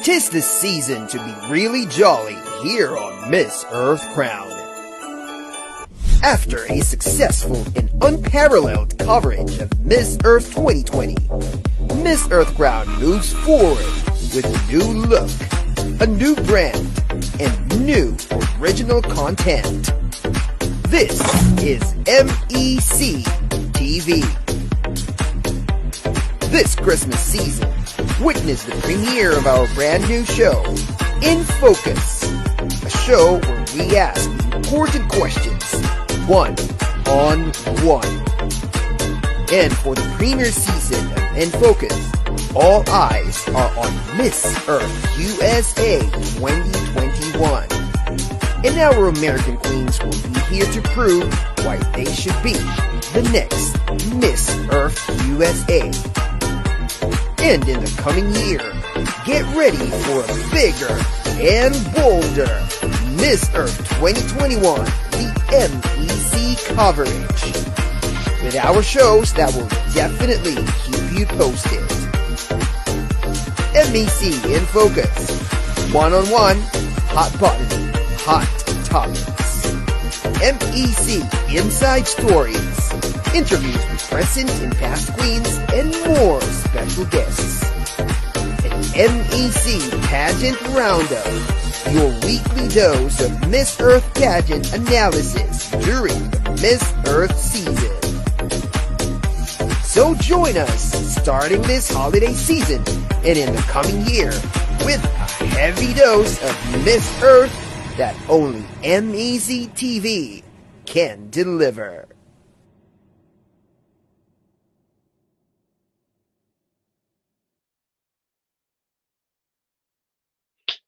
'Tis the season to be really jolly here on Miss Earth Crown. After a successful and unparalleled coverage of Miss Earth 2020, Miss Earth Crown moves forward with a new look, a new brand, and new original content. This is MEC TV. This Christmas season, witness the premiere of our brand new show, In Focus, a show where we ask important questions, one-on-one. And for the premiere season of In Focus, all eyes are on Miss Earth USA 2021. And our American queens will be here to prove why they should be the next Miss Earth USA. And in the coming year, get ready for a bigger and bolder Miss Earth 2021, the MEC coverage, with our shows that will definitely keep you posted. MEC in Focus, one-on-one, hot button, hot topics. MEC Inside Stories, interviews with present and past queens, and more special guests. And MEC Pageant Roundup, your weekly dose of Miss Earth pageant analysis during the Miss Earth season. So join us starting this holiday season and in the coming year with a heavy dose of Miss Earth that only MEC TV can deliver.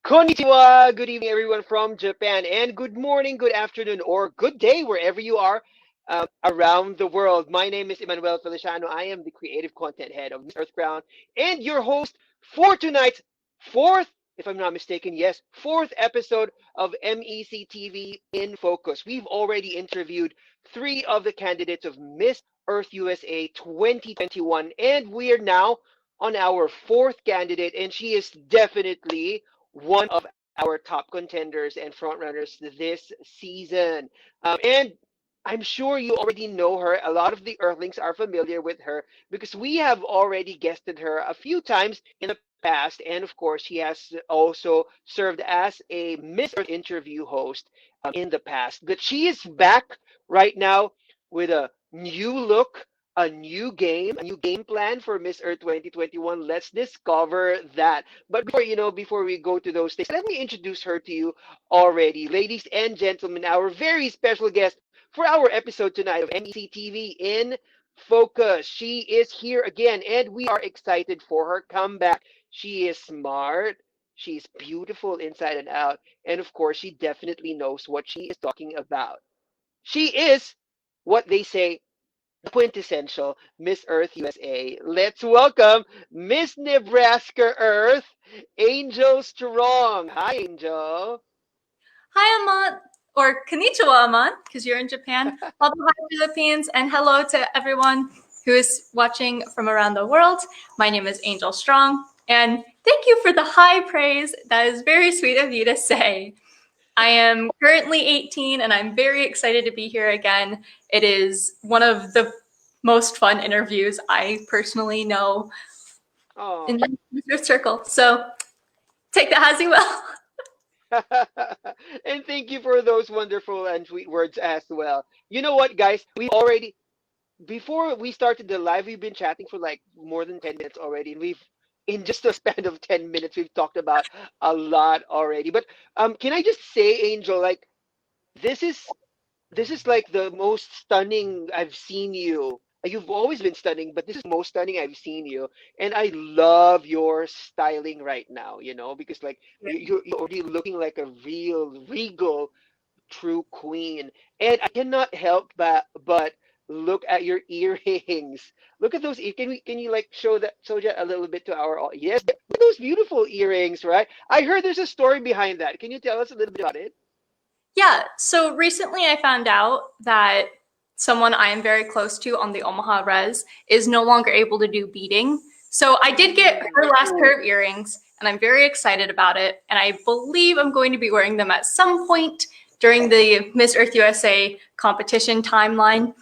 Konnichiwa! Good evening, everyone from Japan, and good morning, good afternoon, or good day, wherever you are around the world. My name is Emmanuel Feliciano. I am the creative content head of Miss Earth Crown, and your host for tonight's fourth, if I'm not mistaken, yes, fourth episode of MEC TV in Focus. We've already interviewed 3 of the candidates of Miss Earth USA 2021, and we are now on our 4th candidate, and she is definitely one of our top contenders and frontrunners this season. And I'm sure you already know her. A lot of the Earthlings are familiar with her because we have already guested her a few times in the past. And of course, she has also served as a Miss Earth interview host in the past. But she is back right now with a new look, a new game plan for Miss Earth 2021. Let's discover that. But before we go to those things, let me introduce her to you already. Ladies and gentlemen, our very special guest for our episode tonight of MEC TV in Focus. She is here again, and we are excited for her comeback. She is smart, she's beautiful inside and out, and of course, she definitely knows what she is talking about. She is what they say the quintessential Miss Earth USA. Let's welcome Miss Nebraska Earth, Angel Strong. Hi, Angel. Hi, Amant, or konnichiwa, Amant, because you're in Japan. Aloha, Philippines, and hello to everyone who is watching from around the world. My name is Angel Strong, and thank you for the high praise. That is very sweet of you to say. I am currently 18, and I'm very excited to be here again. It is one of the most fun interviews I personally know in the circle. So take that as you will. And thank you for those wonderful and sweet words as well. You know what, guys? Before we started the live, we've been chatting for like more than 10 minutes already. And in just a span of 10 minutes, we've talked about a lot already. But can I just say, Angel, like, this is like the most stunning I've seen you. You've always been stunning, but this is the most stunning I've seen you. And I love your styling right now, because like you're already looking like a real regal true queen. And I cannot help but look at your earrings. Look at those. Can you like show that a little bit to our audience? Yes, look at those beautiful earrings, right? I heard there's a story behind that. Can you tell us a little bit about it? Yeah, so recently I found out that someone I am very close to on the Omaha Res is no longer able to do beading So I did get her last pair of earrings, and I'm very excited about it. And I believe I'm going to be wearing them at some point during the Miss Earth USA competition timeline.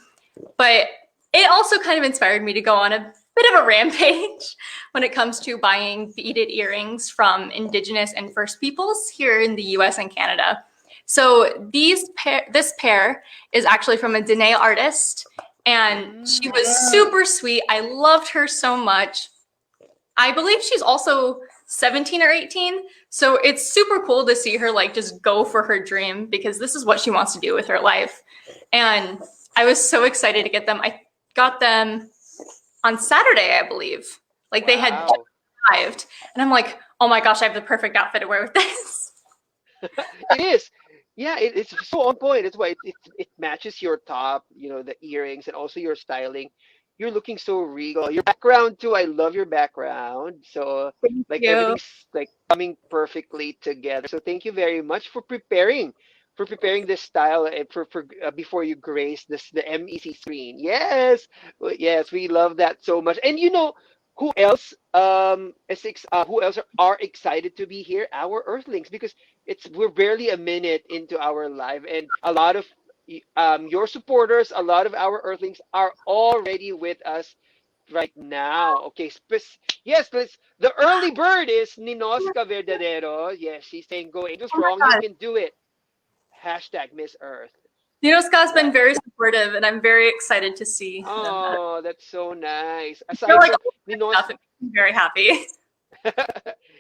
But it also kind of inspired me to go on a bit of a rampage when it comes to buying beaded earrings from Indigenous and First Peoples here in the US and Canada. So this pair is actually from a Dene artist, and she was super sweet. I loved her so much. I believe she's also 17 or 18. So it's super cool to see her like just go for her dream, because this is what she wants to do with her life. And I was so excited to get them. I got them on Saturday, I believe. Like they had just arrived. And I'm like, oh my gosh, I have the perfect outfit to wear with this. It is. Yeah, it's so on point. It's why it matches your top, you know, the earrings and also your styling. You're looking so regal. Your background too. I love your background. So Thank like you. everything's like coming perfectly together. So thank you very much for preparing this style for before you grace the MEC screen. Yes, yes, we love that so much. And you know who else who else are excited to be here? Our Earthlings, because we're barely a minute into our live, and a lot of your supporters, a lot of our Earthlings are already with us right now. Okay, yes, the early bird is Ninoska Verdadero. Yes, she's saying go Angel Oh my Strong, you God. can do it. Hashtag Miss Earth. Ninoska's been Right. very supportive, and I'm very excited to see them. Oh, that's so nice. They're Aside like from all Ninos, stuff. It makes me very happy.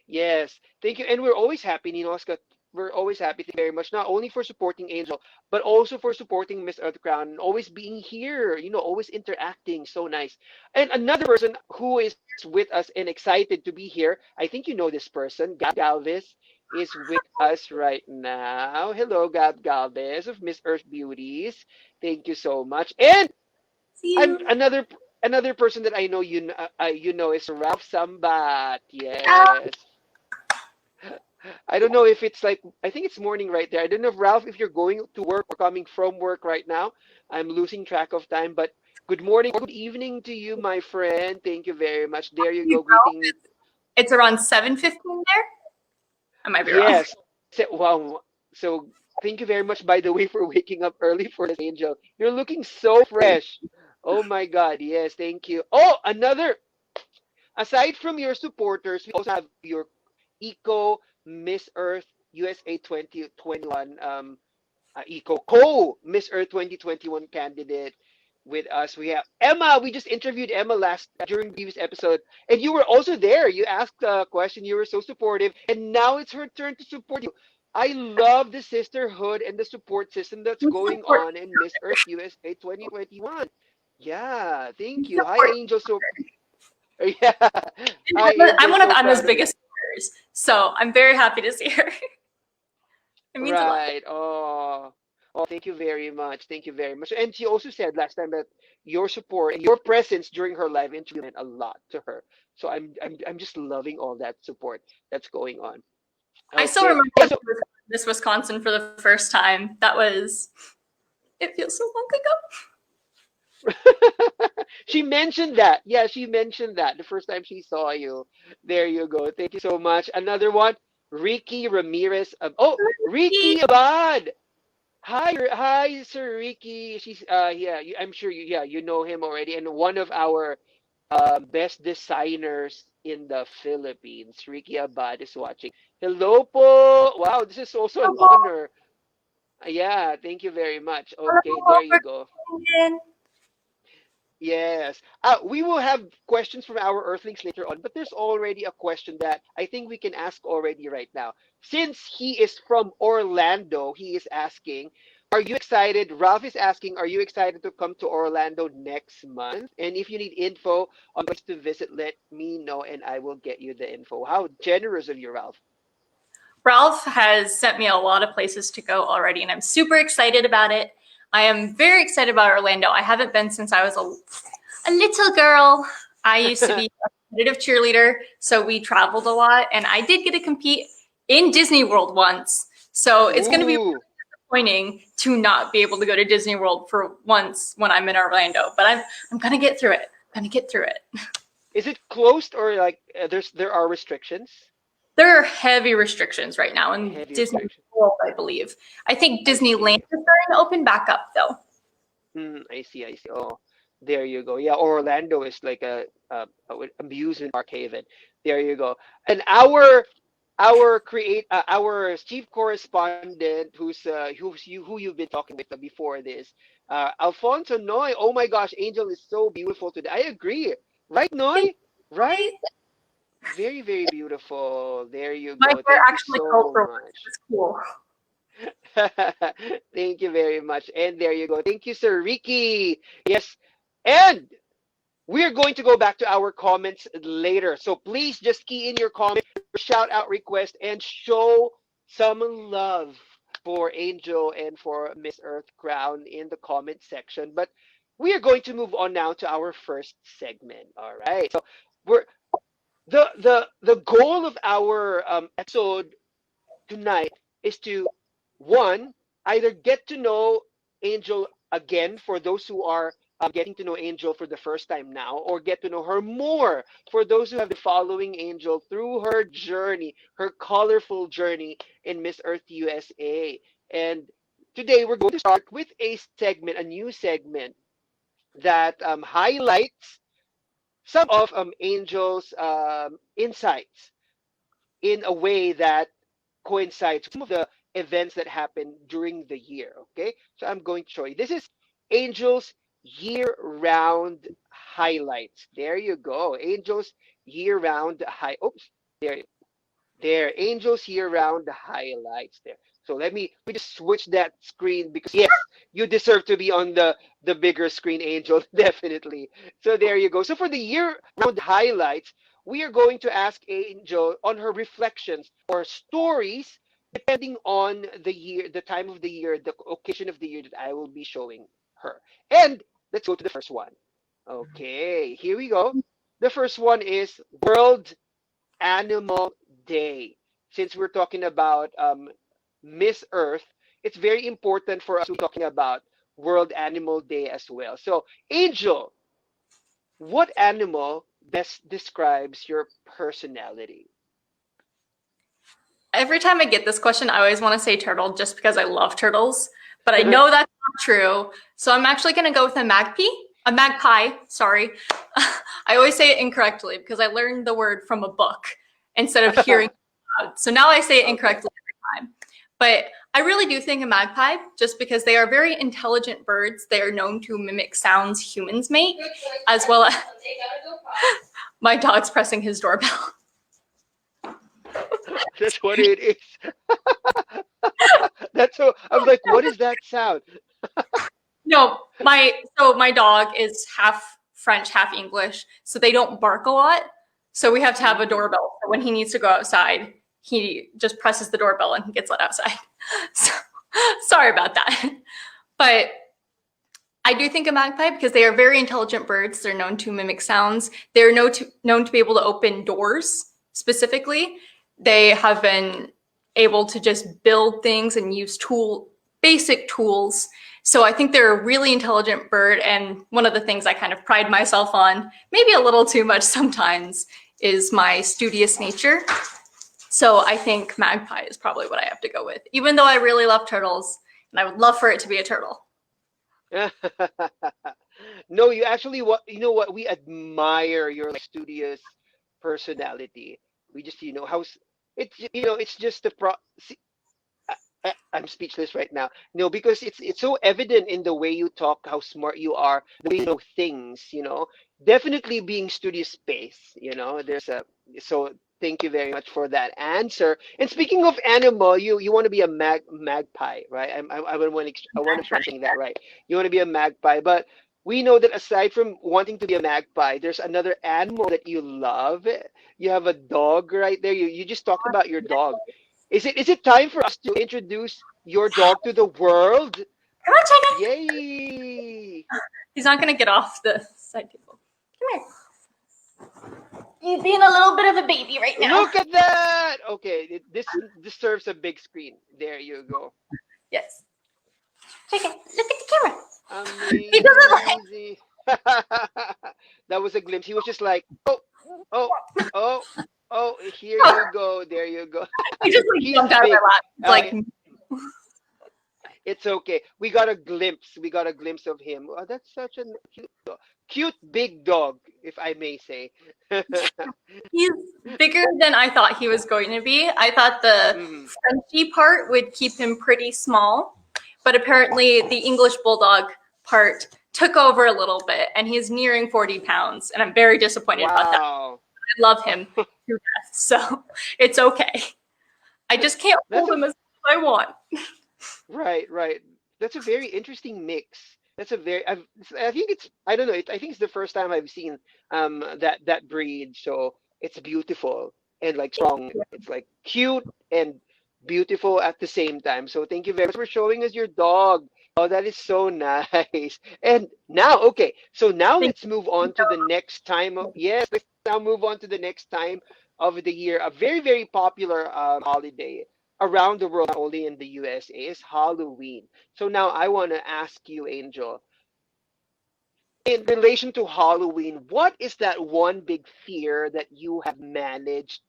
yes, thank you. And we're always happy, Ninoska. We're always happy. Thank you very much. Not only for supporting Angel, but also for supporting Miss Earth Crown and always being here, you know, always interacting. So nice. And another person who is with us and excited to be here, I think you know this person, Gab Galvez, is with us right now. Hello, Gab Galvez of Miss Earth Beauties. Thank you so much. And See I'm you. another person that I know you know is Ralph Sambat. Ah, Yes. I don't know if it's like I think it's morning right there. I don't know if Ralph, if you're going to work or coming from work right now. I'm losing track of time, but good morning, good evening to you, my friend. Thank you very much. There you you go, know, greeting me. it's around 7:15 there. I might be wrong. Yes. Wow. So thank you very much, by the way, for waking up early for this, Angel. You're looking so fresh. Oh my God. Yes. Thank you. Oh, another. Aside from your supporters, we also have your Eco Miss Earth USA 2021 Eco Co Miss Earth 2021 candidate with us. We have Emma. We just interviewed Emma last during the previous episode, and you were also there. You asked a question. You were so supportive, and now it's her turn to support you. I love the sisterhood and the support system that's We going support. on in Miss Earth USA 2021. Yeah, We thank you. Hi, support. Angel. So yeah, And hi, I'm Angel. one of So Anna's proud of you. biggest supporters, so I'm very happy to see her. It means a lot. Right. Oh, oh, thank you very much. Thank you very much. And she also said last time that your support and your presence during her live interview meant a lot to her. So I'm just loving all that support that's going on. I still Okay. remember Yeah. when So she was in Miss Wisconsin for the first time. It feels so long ago. she mentioned that. Yeah, she mentioned that the first time she saw you. There you go. Thank you so much. Another one, Ricky Ramirez. Oh, Ricky Abad. Hi, Sir Ricky. She's yeah, I'm sure you know him already, and one of our best designers in the Philippines. Ricky Abad is watching. Hello po. Wow, this is also an honor. Yeah, thank you very much. Okay, there you go. Yes. We will have questions from our Earthlings later on, but there's already a question that I think we can ask already right now. Since he is from Orlando, he is asking, are you excited? Ralph is asking, are you excited to come to Orlando next month? And if you need info on places to visit, let me know and I will get you the info. How generous of you, Ralph. Ralph has sent me a lot of places to go already, and I'm super excited about it. I am very excited about Orlando. I haven't been since I was a little girl. I used to be a competitive cheerleader, so we traveled a lot, and I did get to compete in Disney World once. So it's going to be Ooh. disappointing to not be able to go to Disney World for once when I'm in Orlando, but I'm going to get through it. I'm going to get through it. Is it closed or like there are restrictions? There are heavy restrictions right now in Heavy Disney restrictions. World, I believe. I think I Disneyland see. is starting to open back up, though. I see. I see. Oh, there you go. Yeah, Orlando is like a amusement park haven. There you go. And our chief correspondent, who you've been talking with before this, Alfonso Noy. Oh my gosh, Angel is so beautiful today. I agree. Right, Thank Noy? Right? you. Very, very beautiful. There you My go. hair Thank you actually so curls for once, much. which is cool. Thank you very much. And there you go. Thank you, Sir Ricky. Yes. And we're going to go back to our comments later. So please just key in your comment, your shout out request, and show some love for Angel and for Miss Earth Crown in the comment section. But we are going to move on now to our first segment. All right. So we're the goal of our episode tonight is to one either get to know Angel again for those who are getting to know Angel for the first time now, or get to know her more for those who have been following Angel through her journey, her colorful journey in Miss Earth USA. And today we're going to start with a segment, a new segment that highlights some of Angel's insights in a way that coincides with some of the events that happen during the year. Okay, so I'm going to show you. This is Angel's year-round highlights. There you go, Angel's year-round high. Oops, there there, Angels year-round highlights there. So we just switch that screen because yes, you deserve to be on the bigger screen, Angel, definitely. So there you go. So for the year-round highlights, we are going to ask Angel on her reflections or stories depending on the year, the time of the year, the occasion of the year that I will be showing her. And let's go to the first one. Okay, here we go. The first one is World Animal Day. Since we're talking about Miss Earth, it's very important for us to be talking about World Animal Day as well. So, Angel, what animal best describes your personality? Every time I get this question, I always want to say turtle just because I love turtles, but I know that's not true. So I'm actually going to go with a magpie, sorry. I always say it incorrectly because I learned the word from a book instead of hearing it out. So now I say it Okay. incorrectly every time. But I really do think a magpie just because they are very intelligent birds. They are known to mimic sounds humans make, as well as my dog's pressing his doorbell. That's what it is. That's so. I was like, what is that sound? No, my dog is half French, half English, so they don't bark a lot. So we have to have a doorbell. So when he needs to go outside, he just presses the doorbell and he gets let outside. So sorry about that. But I do think a magpie because they are very intelligent birds. They're known to mimic sounds. They're known to be able to open doors specifically. They have been able to just build things and use basic tools. So I think they're a really intelligent bird. And one of the things I kind of pride myself on, maybe a little too much sometimes, is my studious nature. So I think magpie is probably what I have to go with, even though I really love turtles and I would love for it to be a turtle. No, you actually what you know what we admire your like studious personality. We just how it's it's just the pro. See, I'm speechless right now. No, because it's so evident in the way you talk, how smart you are, the way you know things. Definitely being studious space. There's a so. Thank you very much for that answer. And speaking of animal, you want to be a magpie, right? I want to try saying that right. You want to be a magpie, but we know that aside from wanting to be a magpie, there's another animal that you love. You have a dog right there. You just talked about your dog. Is it time for us to introduce your dog to the world? Come on, China. Yay! He's not going to get off the side table. Come here. He's being a little bit of a baby right now. Look at that! Okay, this deserves a big screen. There you go. Yes. Chicken, look at the camera. Amazing. He doesn't like. That was a glimpse. He was just like, oh, Oh, oh, oh, here you go. There you go. He just like He's jumped out of big. my lap. Like, It's okay. We got a glimpse. We got a glimpse of him. Oh, that's such a cute dog. Cute big dog, if I may say. he's bigger than I thought he was going to be. I thought the Mhm. Frenchie part would keep him pretty small, but apparently the English Bulldog part took over a little bit, and he's nearing 40 pounds, and I'm very disappointed about that. Wow. I love him to death, so it's okay. I just can't That's hold a him as much as I want. right, right. That's a very interesting mix. That's a very. I think it's. I don't know. I think it's the first time I've seen that breed. So it's beautiful and like strong. It's like cute and beautiful at the same time. So thank you very much for showing us your dog. Oh, that is so nice. And now, okay. So now Thank let's move on to the next time. Yes, let's now move on to the next time of the year. A very very popular holiday around the world, not only in the USA, is Halloween. So now I want to ask you, Angel, in relation to Halloween, what is that one big fear that you have managed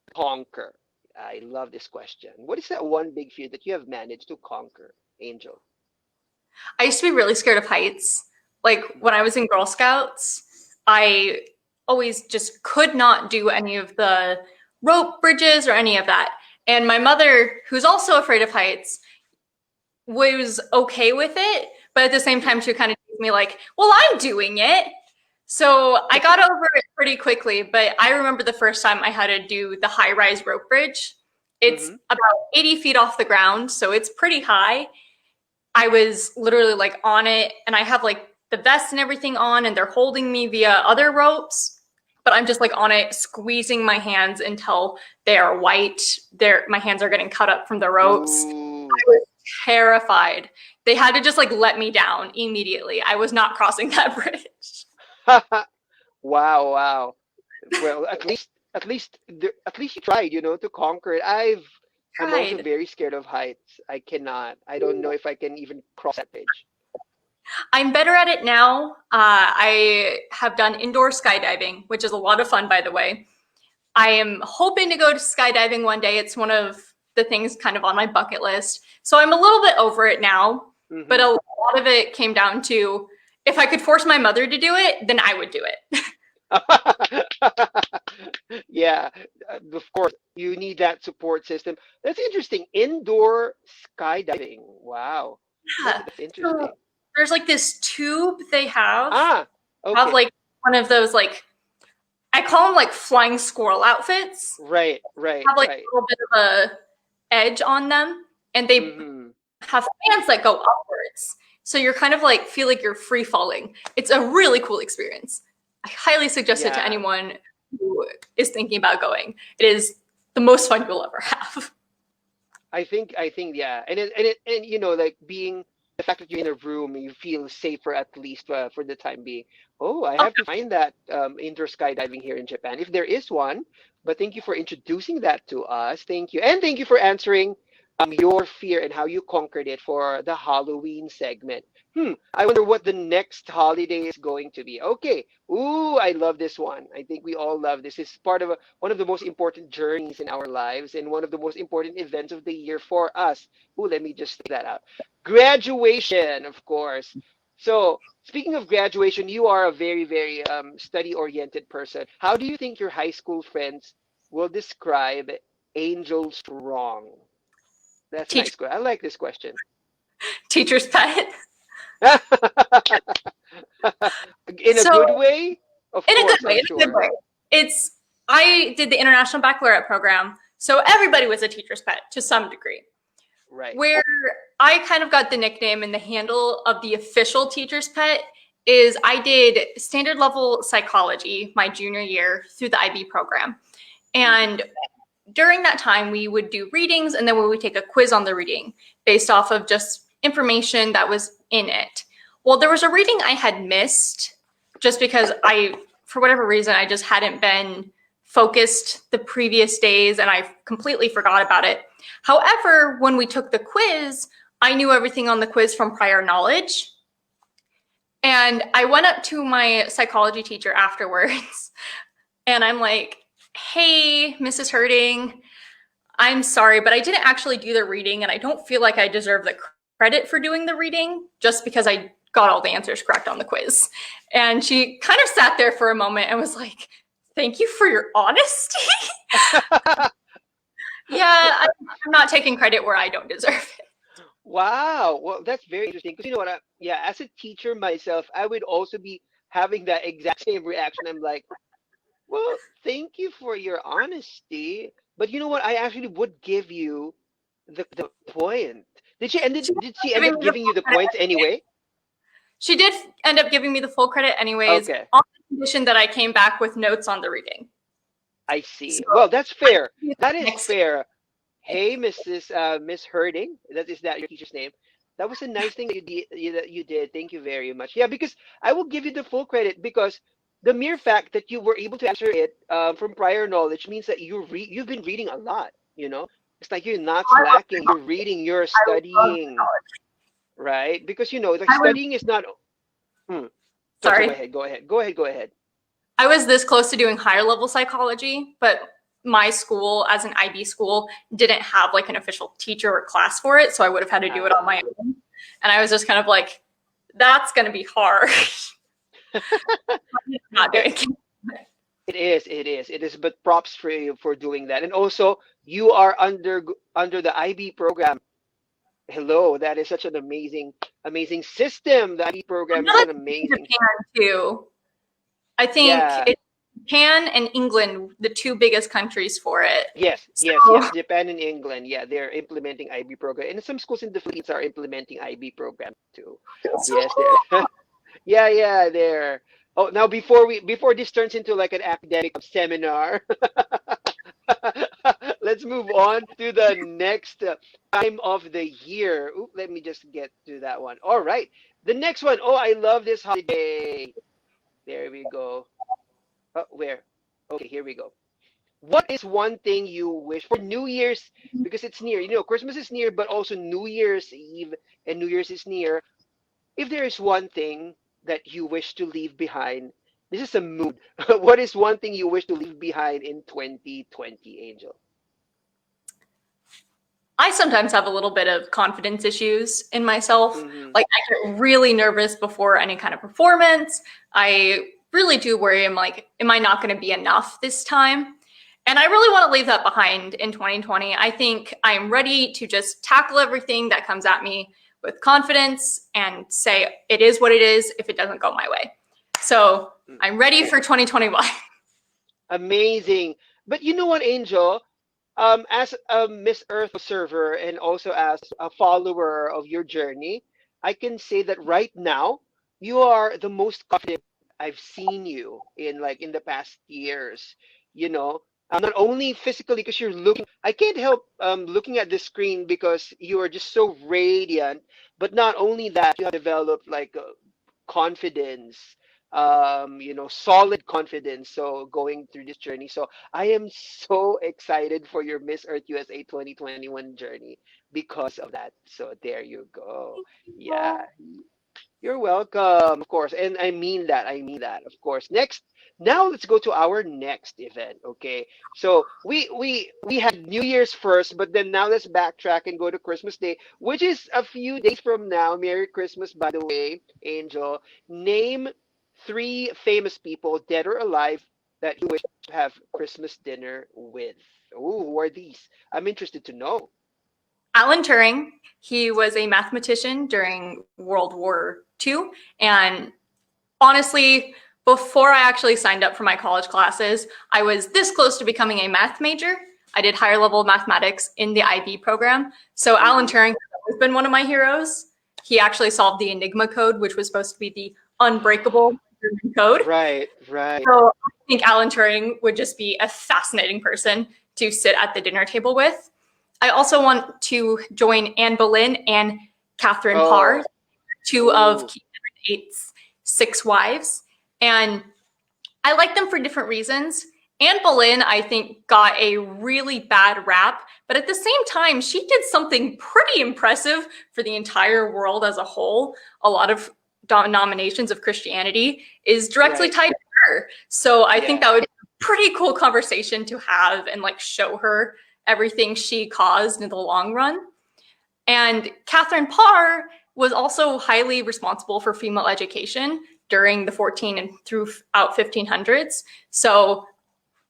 to conquer? I love this question. What is that one big fear that you have managed to conquer, Angel? I used to be really scared of heights. Like when I was in Girl Scouts, I always just could not do any of the rope bridges or any of that. And my mother, who's also afraid of heights, was okay with it. But at the same time, she would kind of tease me like, well, I'm doing it. So I got over it pretty quickly. But I remember the first time I had to do the high rise rope bridge. It's Mm-hmm. about 80 feet off the ground. So it's pretty high. I was literally like on it, and I have like the vest and everything on, and they're holding me via other ropes, but I'm just like on it, squeezing my hands until they are white. My hands are getting cut up from the ropes. Ooh. I was terrified. They had to just like let me down immediately. I was not crossing that bridge. Wow, wow. Well, at least you tried, to conquer it. I'm also Tried. very scared of heights. I cannot. I don't know if I can even cross that bridge. I'm better at it now. I have done indoor skydiving, which is a lot of fun, by the way. I am hoping to go to skydiving one day. It's one of the things kind of on my bucket list. So I'm a little bit over it now, but a lot of it came down to if I could force my mother to do it, then I would do it. Yeah, of course, you need that support system. That's interesting. Indoor skydiving. Wow, Yeah. that's So interesting. there's like this tube they Ah, have okay. like one of those like I call them like flying squirrel outfits. Right, right, Have like right. a little bit of a edge on them, and they Mm-hmm. have fans that go upwards. So you're kind of like feel like you're free falling. It's a really cool experience. I highly suggest it to Yeah. anyone who is thinking about going. It is the most fun you'll ever have. I think, yeah, and like being the fact that you're in a room, you feel safer at least for the time being. Oh, I have to find that indoor skydiving here in Japan, if there is one. But thank you for introducing that to us. Thank you, and thank you for answering your fear and how you conquered it for the Halloween segment. I wonder what the next holiday is going to be. Okay. Ooh, I love this one. I think we all love this. It's part of one of the most important journeys in our lives and one of the most important events of the year for us. Ooh, let me just say that out. Graduation, of course. So, speaking of graduation, you are a very, very study-oriented person. How do you think your high school friends will describe Angel Strong? That's a Teacher, nice question. I like this question. teacher's pet. In a So good way? Of in a good course, way, I'm in a good sure. way. I did the International Baccalaureate program, so everybody was a teacher's pet to some degree. Right. Where I kind of got the nickname and the handle of the official teacher's pet is I did standard level psychology my junior year through the IB program. And during that time, we would do readings and then we would take a quiz on the reading based off of just information that was in it. Well, there was a reading I had missed just because for whatever reason, I just hadn't been focused the previous days and I completely forgot about it. However, when we took the quiz, I knew everything on the quiz from prior knowledge. And I went up to my psychology teacher afterwards And I'm like, hey, Mrs. Herding, I'm sorry, but I didn't actually do the reading, and I don't feel like I deserve the credit for doing the reading just because I got all the answers correct on the quiz. And she kind of sat there for a moment and was like, thank you for your honesty. Yeah, I'm not taking credit where I don't deserve it. Wow. Well, that's very interesting because you know what? Yeah, as a teacher myself, I would also be having that exact same reaction. I'm like, well, thank you for your honesty, but you know what? I actually would give you the point. She Did she end giving up me the giving you full the credit. points anyway? She did end up giving me the full credit anyways, Okay, on the condition that I came back with notes on the reading. I So see. Well, that's I fair. can do That that is next. fair. Hey, Miss Herding, that your teacher's name? That was a nice thing that you did. Thank you very much. Yeah, because I will give you the full credit because the mere fact that you were able to answer it from prior knowledge means that you've been reading a lot. It's like you're not I love slacking. You're reading. You're studying, knowledge. right? Because like I was studying is not. Hmm. So go sorry. ahead. Go ahead. Go ahead. Go ahead. I was this close to doing higher level psychology, but my school, as an IB school, didn't have like an official teacher or class for it, so I would have had to do it on my own. And I was just kind of like, that's going to be hard. Not But doing it. it is. But props for you for doing that. And also, you are under the IB program. Hello, that is such an amazing system. The IB I program know is an that's in amazing. Japan too. I think Yeah. it's Japan and England, the two biggest countries for it. Yes. Yes. So Yes. Japan and England. Yeah, they're implementing IB program, and some schools in the Philippines are implementing IB program too. Yes, they're. Yeah. Yeah. They're. Oh, now before this turns into like an academic seminar, let's move on to the next time of the year. Oop, let me just get to that one. All right. The next one. Oh, I love this holiday. There we go. Oh, where? Okay, here we go. What is one thing you wish for New Year's? Because it's near. Christmas is near, but also New Year's Eve and New Year's is near. If there is one thing that you wish to leave behind, this is a mood. What is one thing you wish to leave behind in 2020, Angel? I sometimes have a little bit of confidence issues in myself. Hmm. Like I get really nervous before any kind of performance. I really do worry. I'm like, am I not going to be enough this time? And I really want to leave that behind in 2020. I think I'm ready to just tackle everything that comes at me with confidence and say it is what it is if it doesn't go my way. So I'm ready for 2021. Amazing. But you know what, Angel? As a Miss Earth observer and also as a follower of your journey, I can say that right now you are the most confident I've seen you in the past years. You know, not only physically because you're looking, I can't help looking at the screen because you are just so radiant. But not only that, you have developed like confidence, solid confidence. So going through this journey. So I am so excited for your Miss Earth USA 2021 journey because of that. So there you go. Yeah, you're welcome, of course. And I mean that. I mean that, of course. Now let's go to our next event. Okay. So we had New Year's first, but then now let's backtrack and go to Christmas Day, which is a few days from now. Merry Christmas, by the way, Angel. Name three famous people, dead or alive, that you wish to have Christmas dinner with. Ooh, who are these? I'm interested to know. Alan Turing, he was a mathematician during World War II. And honestly, before I actually signed up for my college classes, I was this close to becoming a math major. I did higher level mathematics in the IB program. So Alan Hmm. Turing has always been one of my heroes. He actually solved the Enigma code, which was supposed to be the unbreakable German code. Right, right. So I think Alan Turing would just be a fascinating person to sit at the dinner table with. I also want to join Anne Boleyn and Catherine Parr, Oh, two of ooh. King Henry VIII's six wives. And I like them for different reasons. Anne Boleyn, I think, got a really bad rap, but at the same time, she did something pretty impressive for the entire world as a whole. A lot of denominations of Christianity is directly Right. tied to her. So I think Yeah. that would be pretty cool conversation to have and like show her everything she caused in the long run. And Catherine Parr was also highly responsible for female education during the 14 and throughout 1500s. So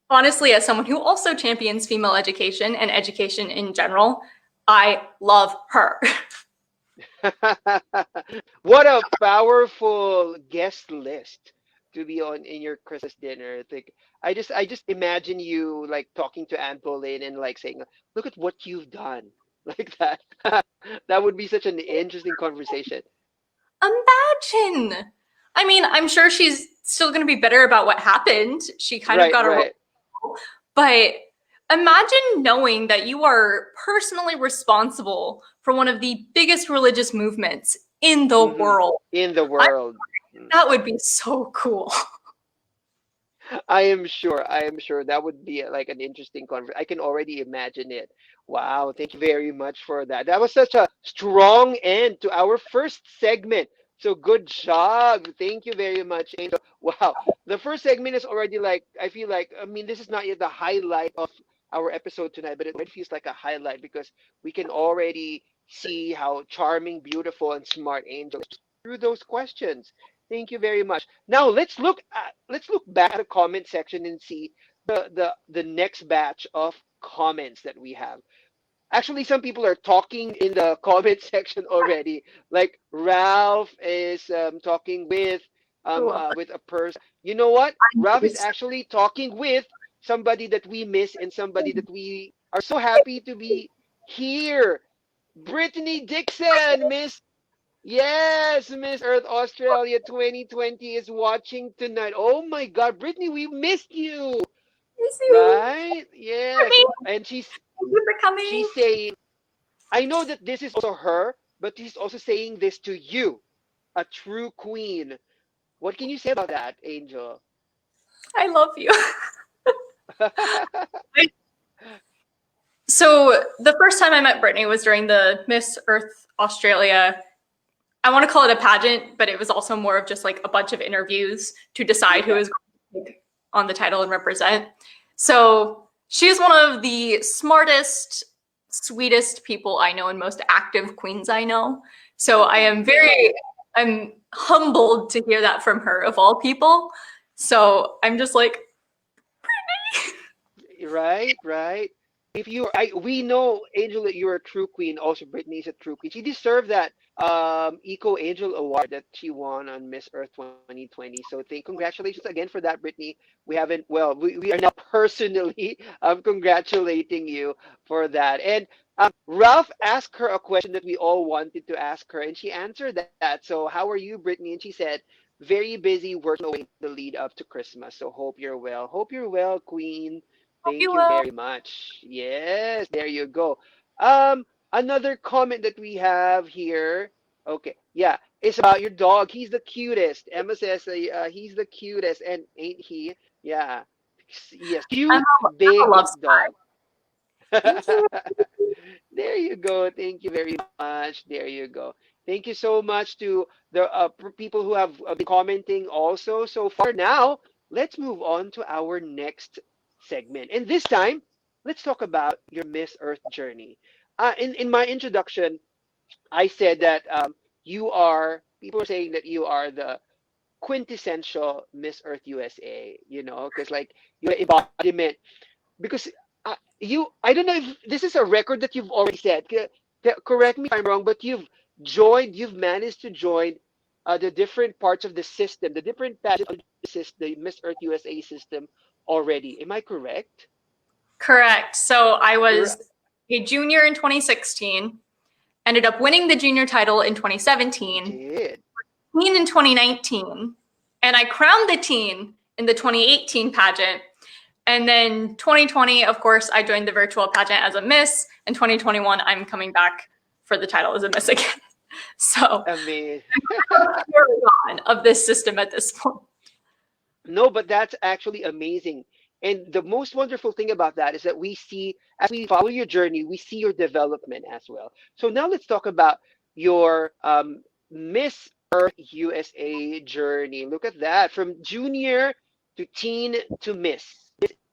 honestly, as someone who also champions female education and education in general, I love her. What a powerful guest list to be on in your Christmas dinner. Like I just imagine you like talking to Anne Boleyn and like saying, "Look at what you've done," like that. That would be such an interesting conversation. Imagine. I mean, I'm sure she's still going to be bitter about what happened. She kind of Right, got a, right. but imagine knowing that you are personally responsible for one of the biggest religious movements in the Hmm. world. In the world. That would be so cool. I am sure that would be like an interesting conversation. I can already imagine it. Wow, thank you very much for that. That was such a strong end to our first segment. So good job. Thank you very much, Angel. Wow. The first segment is already like, I feel like, I mean, this is not yet the highlight of our episode tonight, but it already feels like a highlight because we can already see how charming, beautiful, and smart Angel is through those questions. Thank you very much. Now let's look back at the comment section and see the next batch of comments that we have. Actually, some people are talking in the comment section already. Like Ralph is talking Cool. with a person. You know what? Ralph is actually talking with somebody that we miss and somebody that we are so happy to be here. Brittany Dixon, Miss Yes, Miss Earth Australia 2020 is watching tonight. Oh my God, Brittany, we missed you, Miss you. right? Yes, Coming. and Thank you for coming. she's saying, I know that this is also her, but she's also saying this to you, a true queen. What can you say about that, Angel? I love you. So the first time I met Brittany was during the Miss Earth Australia. I want to call it a pageant, but it was also more of just like a bunch of interviews to decide who Yeah. is going to take on the title and represent. So she's one of the smartest, sweetest people I know and most active queens I know. So I'm humbled to hear that from her of all people. So I'm just like, Right, right. If you, we know, Angel, that you're a true queen. Also, Brittany is a true queen. She deserved that Eco Angel Award that she won on Miss Earth 2020. So, congratulations again for that, Brittany. We haven't, well, we are now personally congratulating you for that. And Ralph asked her a question that we all wanted to ask her, and she answered that. So, how are you, Brittany? And she said, very busy working away the lead up to Christmas. So, hope you're well. Hope you're well, Queen. hope Thank you you will. very much. Yes, there you go. Um, Another comment that we have here. Okay, yeah, it's about your dog. He's the cutest. Emma says he's the cutest, and ain't he? Yeah, yes, I'm cute I'm a big love spot. dog. Thank you. There you go. Thank you very much. There you go. Thank you so much to the people who have been commenting also so far. Now, let's move on to our next segment. And this time, let's talk about your Miss Earth journey. In my introduction, I said that people are saying that you are the quintessential Miss Earth USA, because like you're the embodiment because I don't know if this is a record that you've already set. Correct me if I'm wrong, but you've managed to join the different parts of the system, the different pageants of the system, the Miss Earth USA system already. Am I correct? Correct. So I R- was a junior in 2016, ended up winning the junior title in 2017, Did. teen in 2019, and I crowned the teen in the 2018 pageant. And then 2020, of course, I joined the virtual pageant as a miss. And 2021, I'm coming back for the title as a miss again. So I mean, I'm on of this system at this point. no, but that's actually amazing. And the most wonderful thing about that is that as we follow your journey, we see your development as well. So now let's talk about your Miss Earth USA journey. Look at that, from junior to teen to Miss.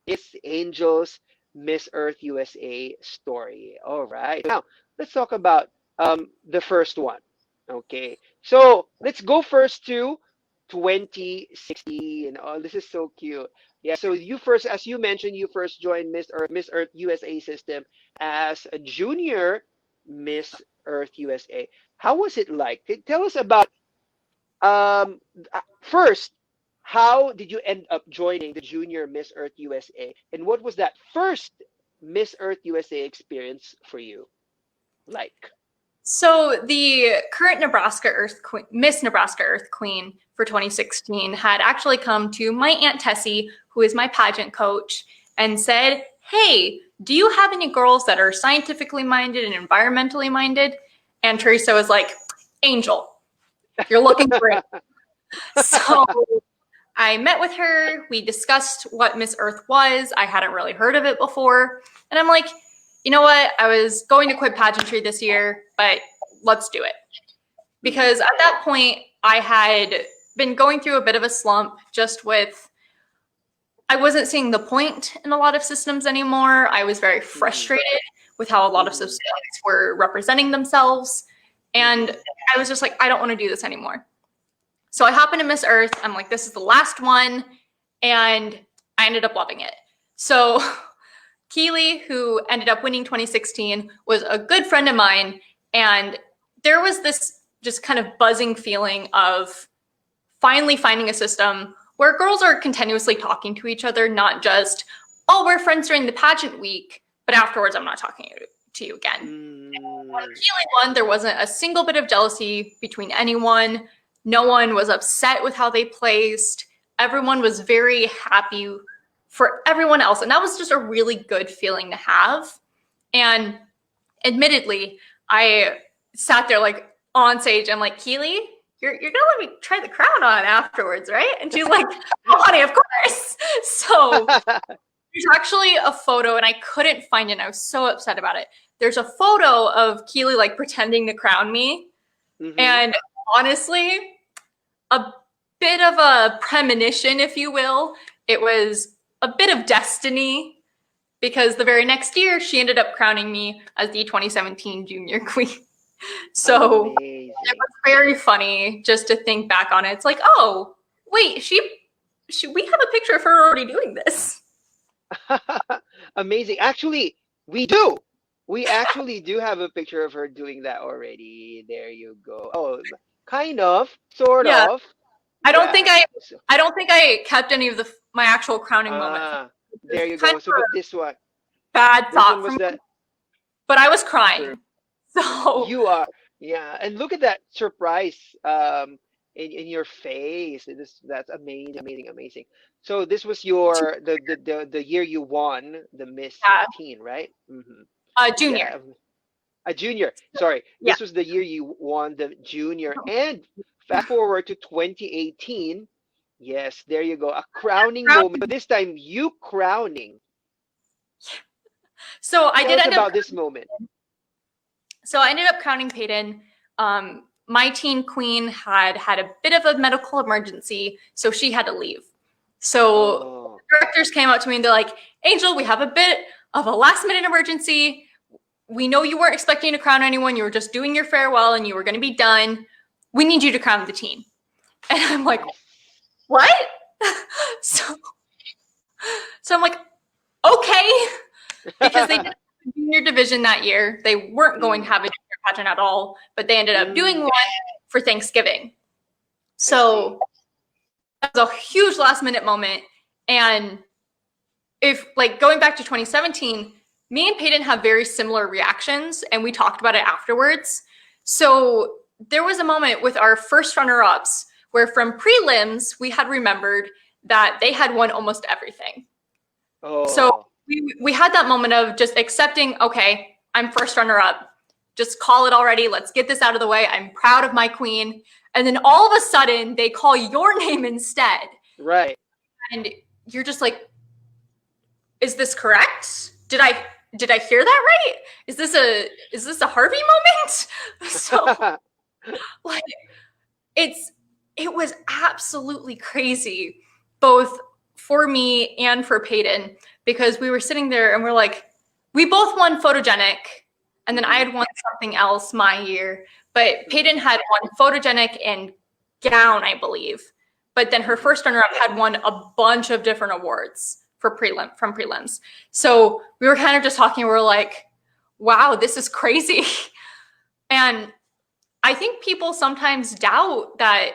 It's Angel's Miss Earth USA story. All right. Now, let's talk about the first one. Okay. So let's go first to 2016. Oh, this is so cute. Yeah. So you first, as you mentioned, you first joined Miss Earth USA system as a junior Miss Earth USA. How was it like? Tell us about first, how did you end up joining the Junior Miss Earth USA? And what was that first Miss Earth USA experience for you like? So the current Nebraska Earth Queen, Miss Nebraska Earth Queen for 2016 had actually come to my Aunt Tessie, who is my pageant coach, and said, "Hey, do you have any girls that are scientifically minded and environmentally minded?" And Teresa was like, "Angel, you're looking great." So I met with her. We discussed what Miss Earth was. I hadn't really heard of it before. And I'm like, you know what? I was going to quit pageantry this year, but let's do it. Because at that point, I had been going through a bit of a slump just with, I wasn't seeing the point in a lot of systems anymore. I was very frustrated with how a lot of systems were representing themselves. And I was just like, I don't want to do this anymore. So I hop into Miss Earth. I'm like, this is the last one. And I ended up loving it. So Keely, who ended up winning 2016, was a good friend of mine. And there was this just kind of buzzing feeling of finally finding a system where girls are continuously talking to each other, not just, oh, we're friends during the pageant week, but afterwards I'm not talking to you again. When Keely won, there wasn't a single bit of jealousy between anyone. No one was upset with how they placed. Everyone was very happy for everyone else. And that was just a really good feeling to have. And admittedly, I sat there like on stage. I'm like, Keely, you're going to let me try the crown on afterwards, right? And she's like, oh, honey, of course. So there's actually a photo, and I couldn't find it. And I was so upset about it. There's a photo of Keely like pretending to crown me. And honestly, a bit of a premonition, if you will. It was a bit of destiny, because the very next year she ended up crowning me as the 2017 Junior Queen. So it was very funny just to think back on it. It's like, oh, wait, we have a picture of her already doing this. Amazing. Actually, we do. We actually do have a picture of her doing that already. There you go. Oh, kind of, sort of. I don't think I kept any of my actual crowning moment. There you go. So, but this one, bad thought was from that. But I was crying. So you are, yeah. And look at that surprise in your face. That's amazing. So this was the year you won the Miss Teen, right? Junior. Yeah. A junior. Sorry. This was the year you won the junior. And fast forward to 2018. Yes, there you go. A crowning moment. But this time you crowning. So I did end up about this moment. So I ended up crowning Peyton. My teen queen had a bit of a medical emergency, so she had to leave. So directors came out to me and they're like, Angel, we have a bit of a last minute emergency. We know you weren't expecting to crown anyone. You were just doing your farewell and you were going to be done. We need you to crown the teen. And I'm like, what? So I'm like, okay. Because they did a junior division that year. They weren't going to have a junior pageant at all, but they ended up doing one for Thanksgiving. So that was a huge last minute moment. And if like going back to 2017, me and Peyton have very similar reactions, and we talked about it afterwards. So there was a moment with our first runner-ups where from prelims, we had remembered that they had won almost everything. So we had that moment of just accepting, okay, I'm first runner-up. Just call it already. Let's get this out of the way. I'm proud of my queen. And then all of a sudden, they call your name instead. Right. And you're just like, is this correct? Did I hear that right? Is this a Harvey moment? So like it was absolutely crazy, both for me and for Peyton, because we were sitting there and we're like, we both won photogenic, and then I had won something else my year, but Peyton had won photogenic and gown, I believe. But then her first runner-up had won a bunch of different awards from prelims. So we were kind of just talking, we were like, wow, this is crazy. And I think people sometimes doubt that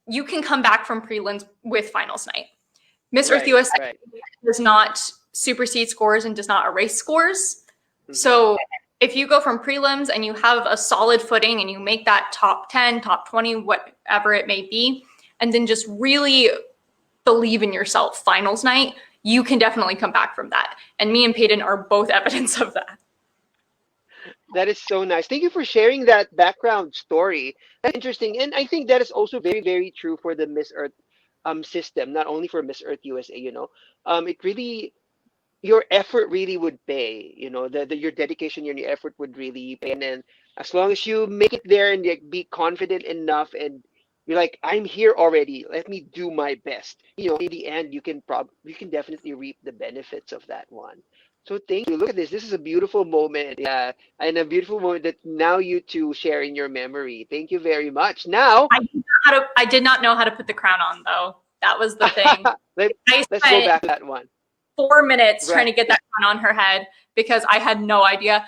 you can come back from prelims with finals night. Miss Earth USA does not supersede scores and does not erase scores. So if you go from prelims and you have a solid footing and you make that top 10, top 20, whatever it may be, and then just really believe in yourself finals night, you can definitely come back from that. And me and Peyton are both evidence of that. That is so nice. Thank you for sharing that background story. That's interesting. And I think that is also very, very true for the Miss Earth system, not only for Miss Earth USA, you know. It really, your effort really would pay, you know, your dedication and your effort would really pay. And then as long as you make it there and like, be confident enough and you're like, I'm here already, let me do my best. You know, in the end, you can definitely reap the benefits of that one. So thank you. Look at this. This is a beautiful moment. Yeah. And a beautiful moment that now you two share in your memory. Thank you very much. Now, I did not know how to put the crown on, though. That was the thing. let's go back to that one. 4 minutes trying to get that crown on her head because I had no idea.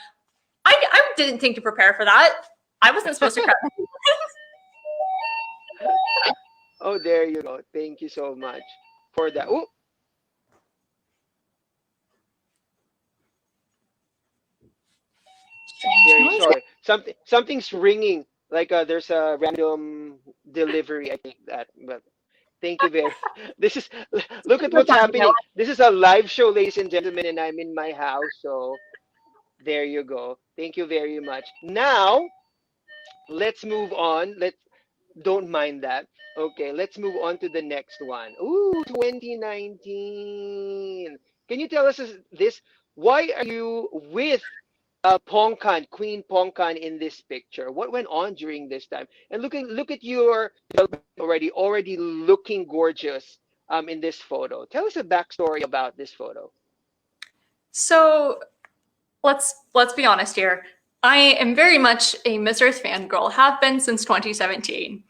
I didn't think to prepare for that. I wasn't supposed to crown. Oh, there you go. Thank you so much for that. Oh. Very sorry. Something's ringing. Like there's a random delivery. I think that. But thank you very. This is look at what's happening. This is a live show, ladies and gentlemen, and I'm in my house. So there you go. Thank you very much. Now let's move on. Don't mind that. Okay, let's move on to the next one. Ooh, 2019. Can you tell us this? Why are you with Pongkan, Queen Pongkan in this picture? What went on during this time? And look at your already looking gorgeous in this photo. Tell us a backstory about this photo. So let's be honest here. I am very much a Miss Earth fangirl, have been since 2017.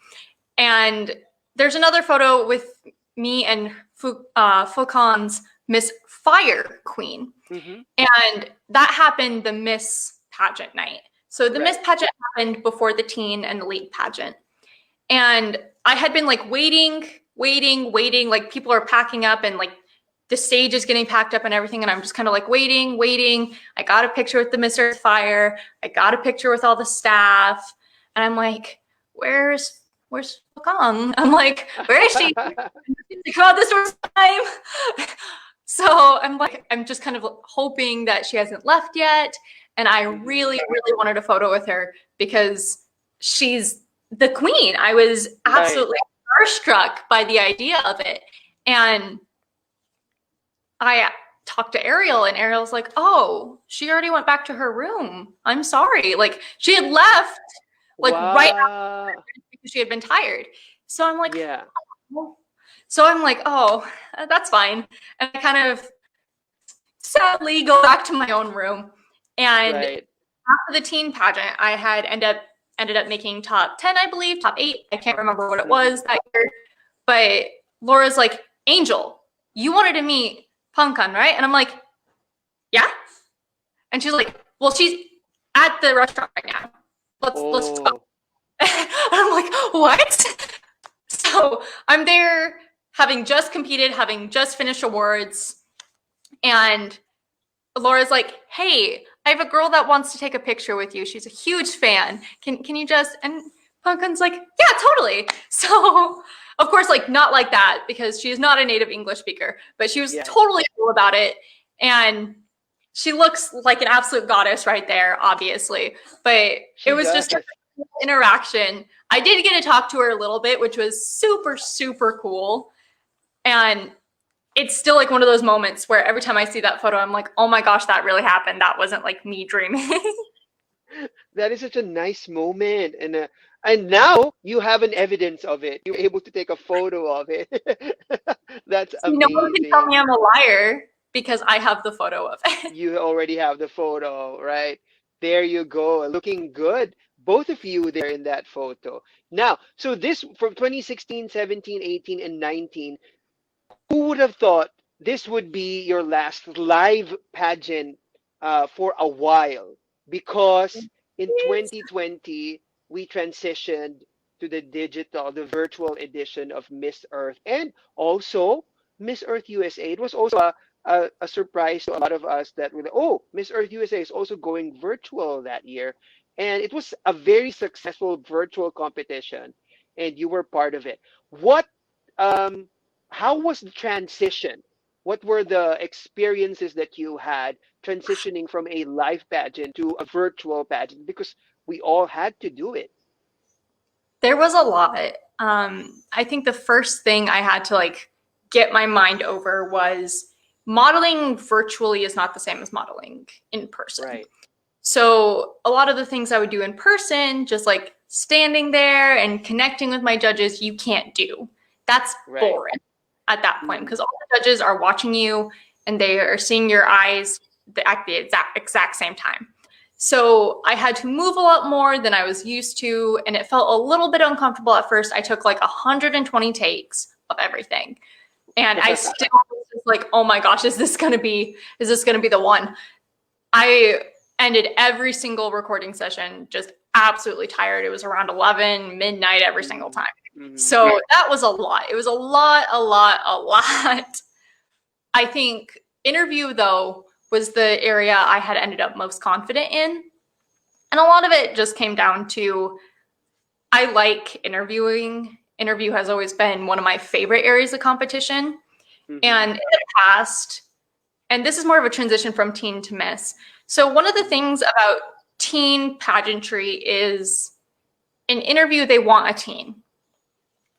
And there's another photo with me and Pongkan's Miss Fire Queen. And that happened the Miss pageant night. So the Miss pageant happened before the teen and elite pageant. And I had been like waiting, like people are packing up and like the stage is getting packed up and everything. And I'm just kind of like waiting. I got a picture with the Miss Earth Fire. I got a picture with all the staff. And I'm like, where's Pongkan? I'm like, where is she? Come out this time. So I'm just kind of hoping that she hasn't left yet. And I really, really wanted a photo with her because she's the queen. I was absolutely starstruck by the idea of it. And I talked to Ariel and Ariel's like, oh, she already went back to her room. I'm sorry. Like she had left right after because she had been tired. So I'm like, yeah. Oh. So I'm like, oh, that's fine. And I kind of sadly go back to my own room. And after the teen pageant, I had ended up making top 10, I believe, top 8. I can't remember what it was that year. But Laura's like, Angel, you wanted to meet Pongkan, right? And I'm like, yeah. And she's like, well, she's at the restaurant right now. Let's go. And I'm like, what? So I'm there having just competed, having just finished awards. And Laura's like, hey, I have a girl that wants to take a picture with you. She's a huge fan. Can you just, and Pongkan's like, yeah, totally. So of course, like not like that because she's not a native English speaker, but she was totally cool about it. And she looks like an absolute goddess right there, obviously. But it was just an interaction. I did get to talk to her a little bit, which was super, super cool. And it's still like one of those moments where every time I see that photo, I'm like, oh my gosh, that really happened. That wasn't like me dreaming. That is such a nice moment. And And now you have an evidence of it. You're able to take a photo of it. That's See, no one can tell amazing. me I'm a liar because I have the photo of it. You already have the photo, right? There you go, looking good. Both of you there in that photo. Now, so this from 2016, 17, 18, and 19, who would have thought this would be your last live pageant for a while? Because in 2020, we transitioned to the digital, the virtual edition of Miss Earth and also Miss Earth USA. It was also a surprise to a lot of us that were like, oh, Miss Earth USA is also going virtual that year. And it was a very successful virtual competition, and you were part of it. What um, how was the transition? What were the experiences that you had transitioning from a live pageant to a virtual pageant? Because we all had to do it. There was a lot. I think the first thing I had to like get my mind over was modeling virtually is not the same as modeling in person. Right, So a lot of the things I would do in person, just like standing there and connecting with my judges, you can't do. That's right. boring at that point Mm-hmm. because all the judges are watching you and they are seeing your eyes at the exact same time. So I had to move a lot more than I was used to, and it felt a little bit uncomfortable at first. I took like 120 takes of everything. And I still was just like, oh my gosh, is this gonna be the one? I ended every single recording session just absolutely tired. It was around 11 midnight every single time. Mm-hmm. So that was a lot. It was a lot, a lot, a lot. I think interview, though, was the area I had ended up most confident in. And a lot of it just came down to I like interviewing. Interview has always been one of my favorite areas of competition. Mm-hmm. And in the past, and this is more of a transition from teen to miss. So one of the things about teen pageantry is in interview, they want a teen.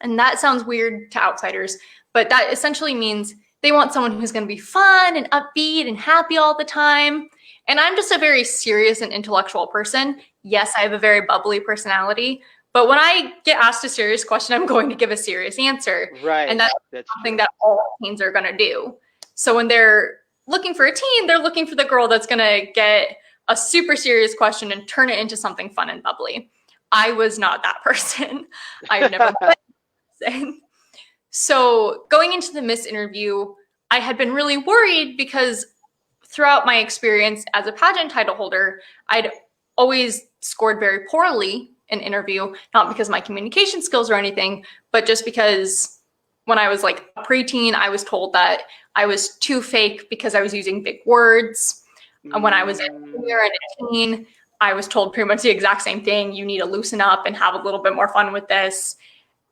And that sounds weird to outsiders, but that essentially means they want someone who's going to be fun and upbeat and happy all the time. And I'm just a very serious and intellectual person. Yes, I have a very bubbly personality, but when I get asked a serious question, I'm going to give a serious answer. And Right. that's That's something true. that all teens are going to do. So when they're looking for a teen, they're looking for the girl that's going to get a super serious question and turn it into something fun and bubbly. I was not that person. I've never met that person. So going into the Miss interview, I had been really worried because throughout my experience as a pageant title holder, I'd always scored very poorly in interview, not because of my communication skills or anything, but just because when I was like a preteen, I was told that I was too fake because I was using big words. And when I was a junior and a teen, I was told pretty much the exact same thing. You need to loosen up and have a little bit more fun with this.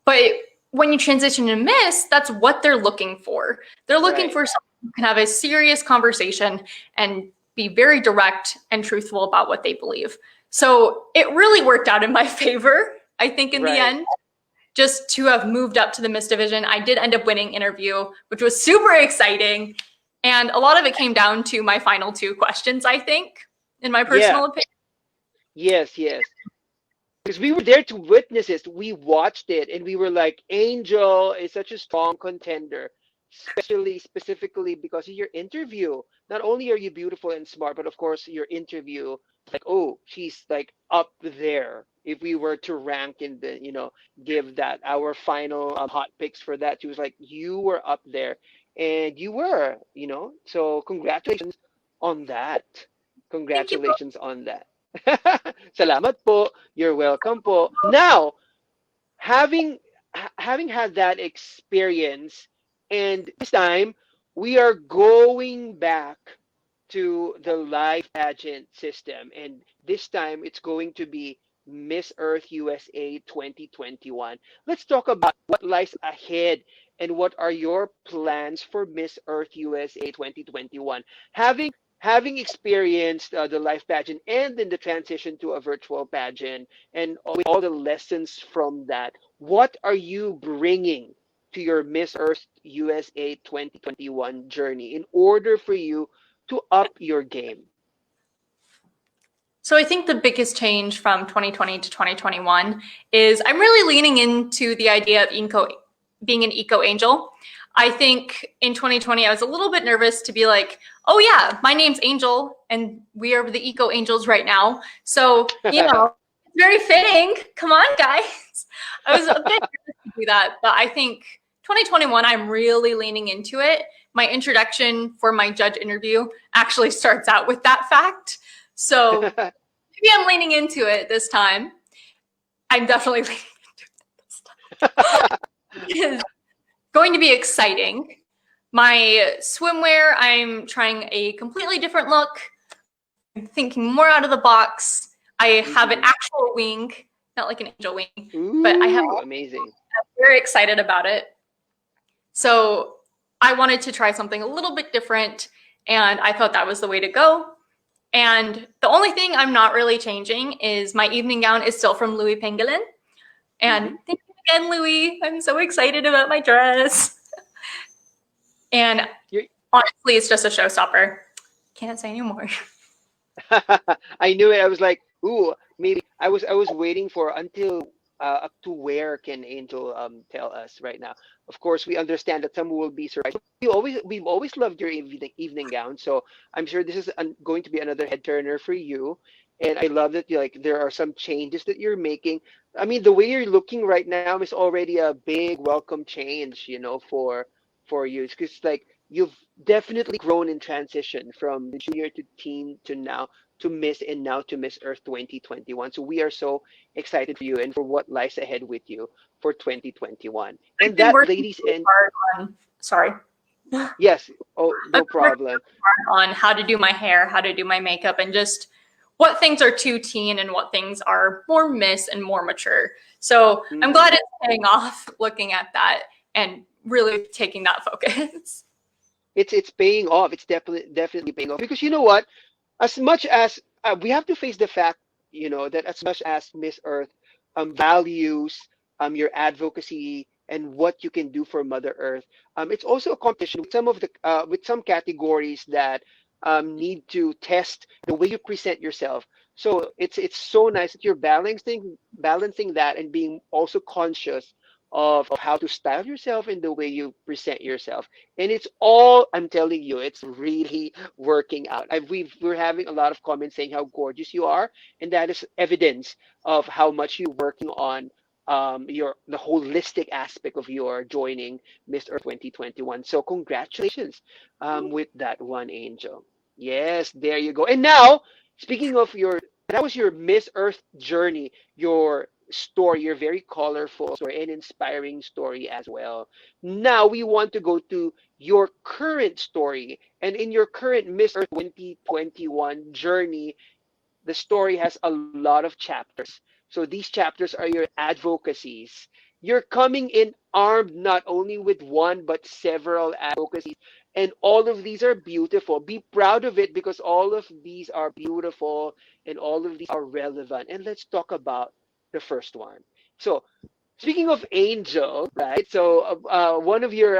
But when you transition to Miss, that's what they're looking for. They're looking Right. for someone who can have a serious conversation and be very direct and truthful about what they believe. So it really worked out in my favor, I think, in the Right. end, just to have moved up to the Miss division. I did end up winning interview, which was super exciting. And a lot of it came down to my final two questions, I think, in my Yeah. personal opinion. Yes, yes. Because we were there to witness it. We watched it and we were like, Angel is such a strong contender, especially specifically because of your interview. Not only are you beautiful and smart, but of course your interview, like, oh, she's like up there. If we were to rank in the, give that our final hot picks for that, she was like, you were up there, and you were, So congratulations on that. Thank you. Congratulations on that. Salamat po. You're welcome po. Now, having had that experience, and this time we are going back to the live pageant system, and this time it's going to be Miss Earth USA 2021. Let's talk about what lies ahead and what are your plans for Miss Earth USA 2021. Having experienced the live pageant and then the transition to a virtual pageant, and with all the lessons from that, what are you bringing to your Miss Earth USA 2021 journey in order for you to up your game? So I think the biggest change from 2020 to 2021 is I'm really leaning into the idea of being an eco angel. I think in 2020, I was a little bit nervous to be like, oh yeah, my name's Angel and we are the eco angels right now. So, it's very fitting. Come on, guys. I was a bit nervous to do that, but I think 2021, I'm really leaning into it. My introduction for my judge interview actually starts out with that fact. So maybe I'm leaning into it this time. I'm definitely leaning into it this time. It's going to be exciting. My swimwear, I'm trying a completely different look. I'm thinking more out of the box. I have an actual wing, not like an angel wing, but I have. Amazing. I'm very excited about it. So I wanted to try something a little bit different, and I thought that was the way to go. And the only thing I'm not really changing is my evening gown is still from Louis Pangolin. And thank you again, Louis. I'm so excited about my dress. And honestly, it's just a showstopper. Can't say anymore. I knew it. I was like, ooh, maybe I was waiting for until up to where can Angel tell us right now. Of course, we understand that some will be surprised. We've always loved your evening gown, so I'm sure this is going to be another head turner for you. And I love that there are some changes that you're making. I mean, the way you're looking right now is already a big welcome change, for you. It's because you've definitely grown in transition from the junior to teen to now to Miss and now to Miss Earth 2021. So we are so excited for you and for what lies ahead with you for 2021. And that, ladies and sorry. Yes. Oh, no problem. On how to do my hair, how to do my makeup, and just what things are too teen and what things are more Miss and more mature. So I'm glad it's paying off looking at that and really taking that focus. It's paying off. It's definitely paying off because you know what? As much as we have to face the fact, that as much as Miss Earth values your advocacy and what you can do for Mother Earth, it's also a competition with with some categories that need to test the way you present yourself. So it's so nice that you're balancing that and being also conscious of how to style yourself and the way you present yourself. And it's all, I'm telling you, it's really working out. We're having a lot of comments saying how gorgeous you are, and that is evidence of how much you're working on the holistic aspect of your joining Miss Earth 2021. So congratulations with that one, Angel. Yes, there you go. And now, speaking of that was your Miss Earth journey, your story, your very colorful story and inspiring story as well. Now we want to go to your current story. And in your current Miss Earth 2021 journey, the story has a lot of chapters. So these chapters are your advocacies. You're coming in armed not only with one, but several advocacies. And all of these are beautiful. Be proud of it because all of these are beautiful and all of these are relevant. And let's talk about the first one. So speaking of Angel, right? So one of your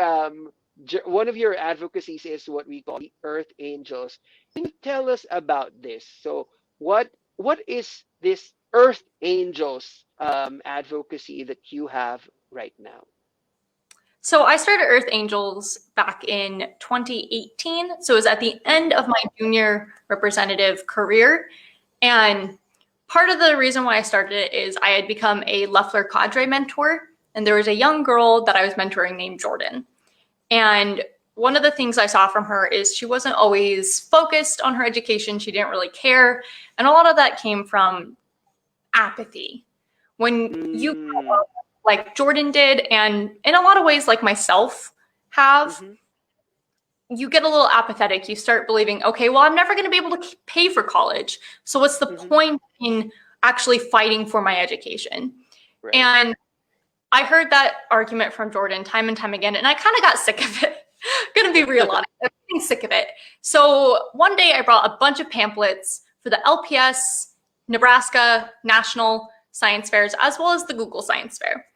advocacies is what we call the Earth Angels. Can you tell us about this? So what is this Earth Angels advocacy that you have right now? So I started Earth Angels back in 2018. So it was at the end of my junior representative career. And part of the reason why I started it is I had become a Leffler Cadre mentor. And there was a young girl that I was mentoring named Jordan. And one of the things I saw from her is she wasn't always focused on her education. She didn't really care. And a lot of that came from apathy. When you grow up like Jordan did, and in a lot of ways like myself have, you get a little apathetic. You start believing, okay, well, I'm never going to be able to pay for college. So what's the point in actually fighting for my education? Right. And I heard that argument from Jordan time and time again, and I kind of got sick of it. I'm going to be real honest. I'm getting sick of it. So one day I brought a bunch of pamphlets for the LPS, Nebraska National Science Fairs, as well as the Google Science Fair.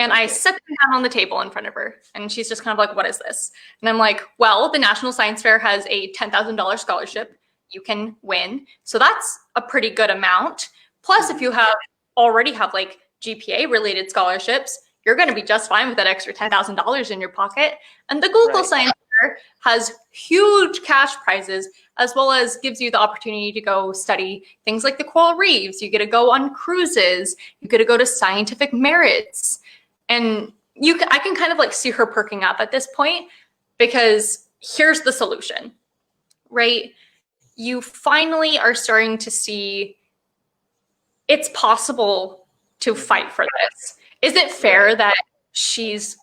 And I set them down on the table in front of her. And she's just kind of like, what is this? And I'm like, well, the National Science Fair has a $10,000 scholarship. you can win. So that's a pretty good amount. Plus, if you already have like GPA related scholarships, you're going to be just fine with that extra $10,000 in your pocket. And the Google Science Fair has huge cash prizes, as well as gives you the opportunity to go study things like the coral reefs. You get to go on cruises. You get to go to scientific merits. And I can kind of like see her perking up at this point, because here's the solution, right? You finally are starting to see it's possible to fight for this. Is it fair that she's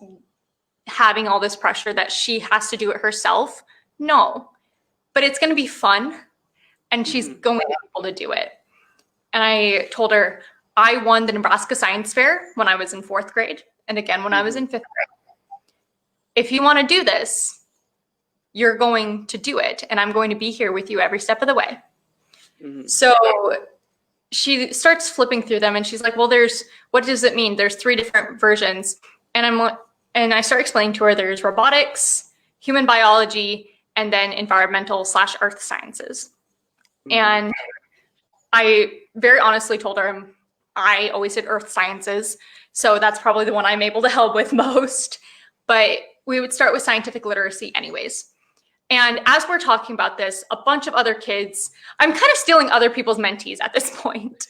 having all this pressure that she has to do it herself? No, but it's going to be fun, and she's going to be able to do it. And I told her I won the Nebraska Science Fair when I was in 4th grade, and again when I was in 5th grade. If you want to do this, you're going to do it, and I'm going to be here with you every step of the way. So she starts flipping through them, and she's like, well, what does it mean? There's 3 different versions. And I start explaining to her there's robotics, human biology, and then environmental/earth sciences. And I very honestly told her I always did earth sciences, so that's probably the one I'm able to help with most. But we would start with scientific literacy anyways. And as we're talking about this, a bunch of other kids, I'm kind of stealing other people's mentees at this point.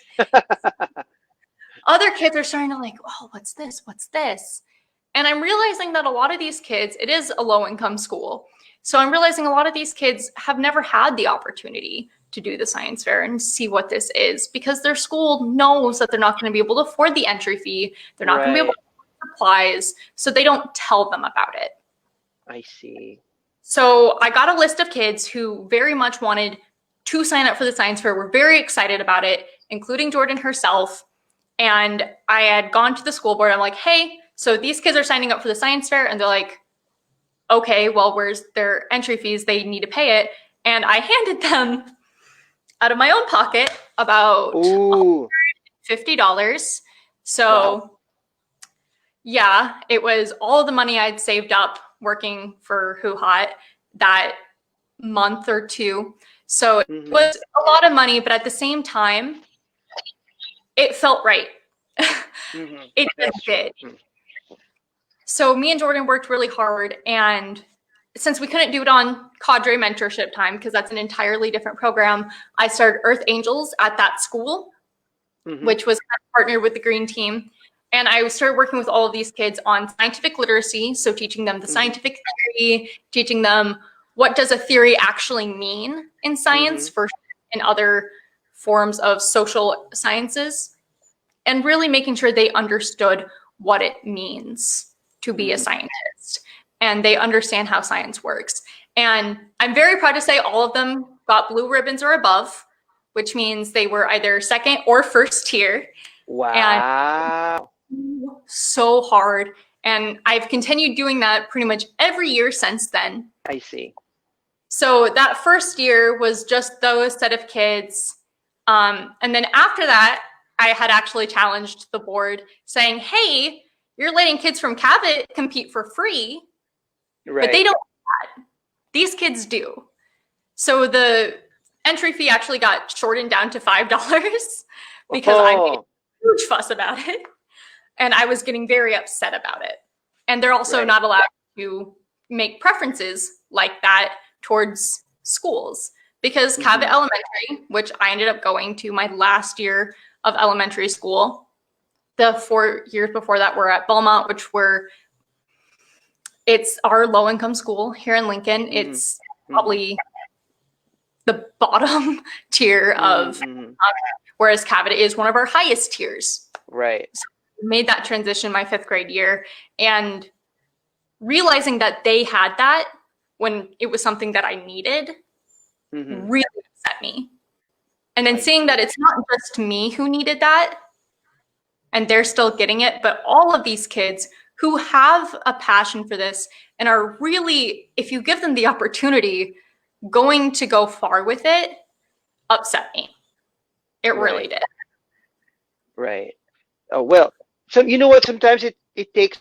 Other kids are starting to like, oh, what's this? What's this? And I'm realizing that a lot of these kids, it is a low-income school. So I'm realizing a lot of these kids have never had the opportunity to do the science fair and see what this is, because their school knows that they're not going to be able to afford the entry fee. They're not going to be able to afford supplies, so they don't tell them about it. I see. So I got a list of kids who very much wanted to sign up for the science fair, were very excited about it, including Jordan herself. And I had gone to the school board. I'm like, hey, so these kids are signing up for the science fair. And they're like, okay, well, where's their entry fees? They need to pay it. And I handed them out of my own pocket about $50. So yeah, it was all the money I'd saved up working for Who Hot that month or 2. So it was a lot of money, but at the same time, it felt right. It just did. So me and Jordan worked really hard, and since we couldn't do it on cadre mentorship time, because that's an entirely different program, I started Earth Angels at that school, which was partnered with the Green Team. And I started working with all of these kids on scientific literacy, so teaching them the scientific theory, teaching them what does a theory actually mean in science in other forms of social sciences, and really making sure they understood what it means to be a scientist, and they understand how science works. And I'm very proud to say all of them got blue ribbons or above, which means they were either 2nd or 1st tier. Wow. And so hard. And I've continued doing that pretty much every year since then. I see. So that 1st year was just those set of kids. And then after that, I had actually challenged the board saying, hey, you're letting kids from Cabot compete for free, but they don't do that. These kids do. So the entry fee actually got shortened down to $5 because I made a huge fuss about it. And I was getting very upset about it. And they're also not allowed to make preferences like that towards schools, because Cabot Elementary, which I ended up going to my last year of elementary school, the 4 years before that were at Belmont, it's our low-income school here in Lincoln. It's probably the bottom tier of, whereas Cabot is one of our highest tiers. Right. So I made that transition my 5th grade year, and realizing that they had that when it was something that I needed really upset me. And then seeing that it's not just me who needed that, and they're still getting it, but all of these kids who have a passion for this and are really, if you give them the opportunity, going to go far with it, upset me. It really did. Right. Oh, well, so you know what? Sometimes it takes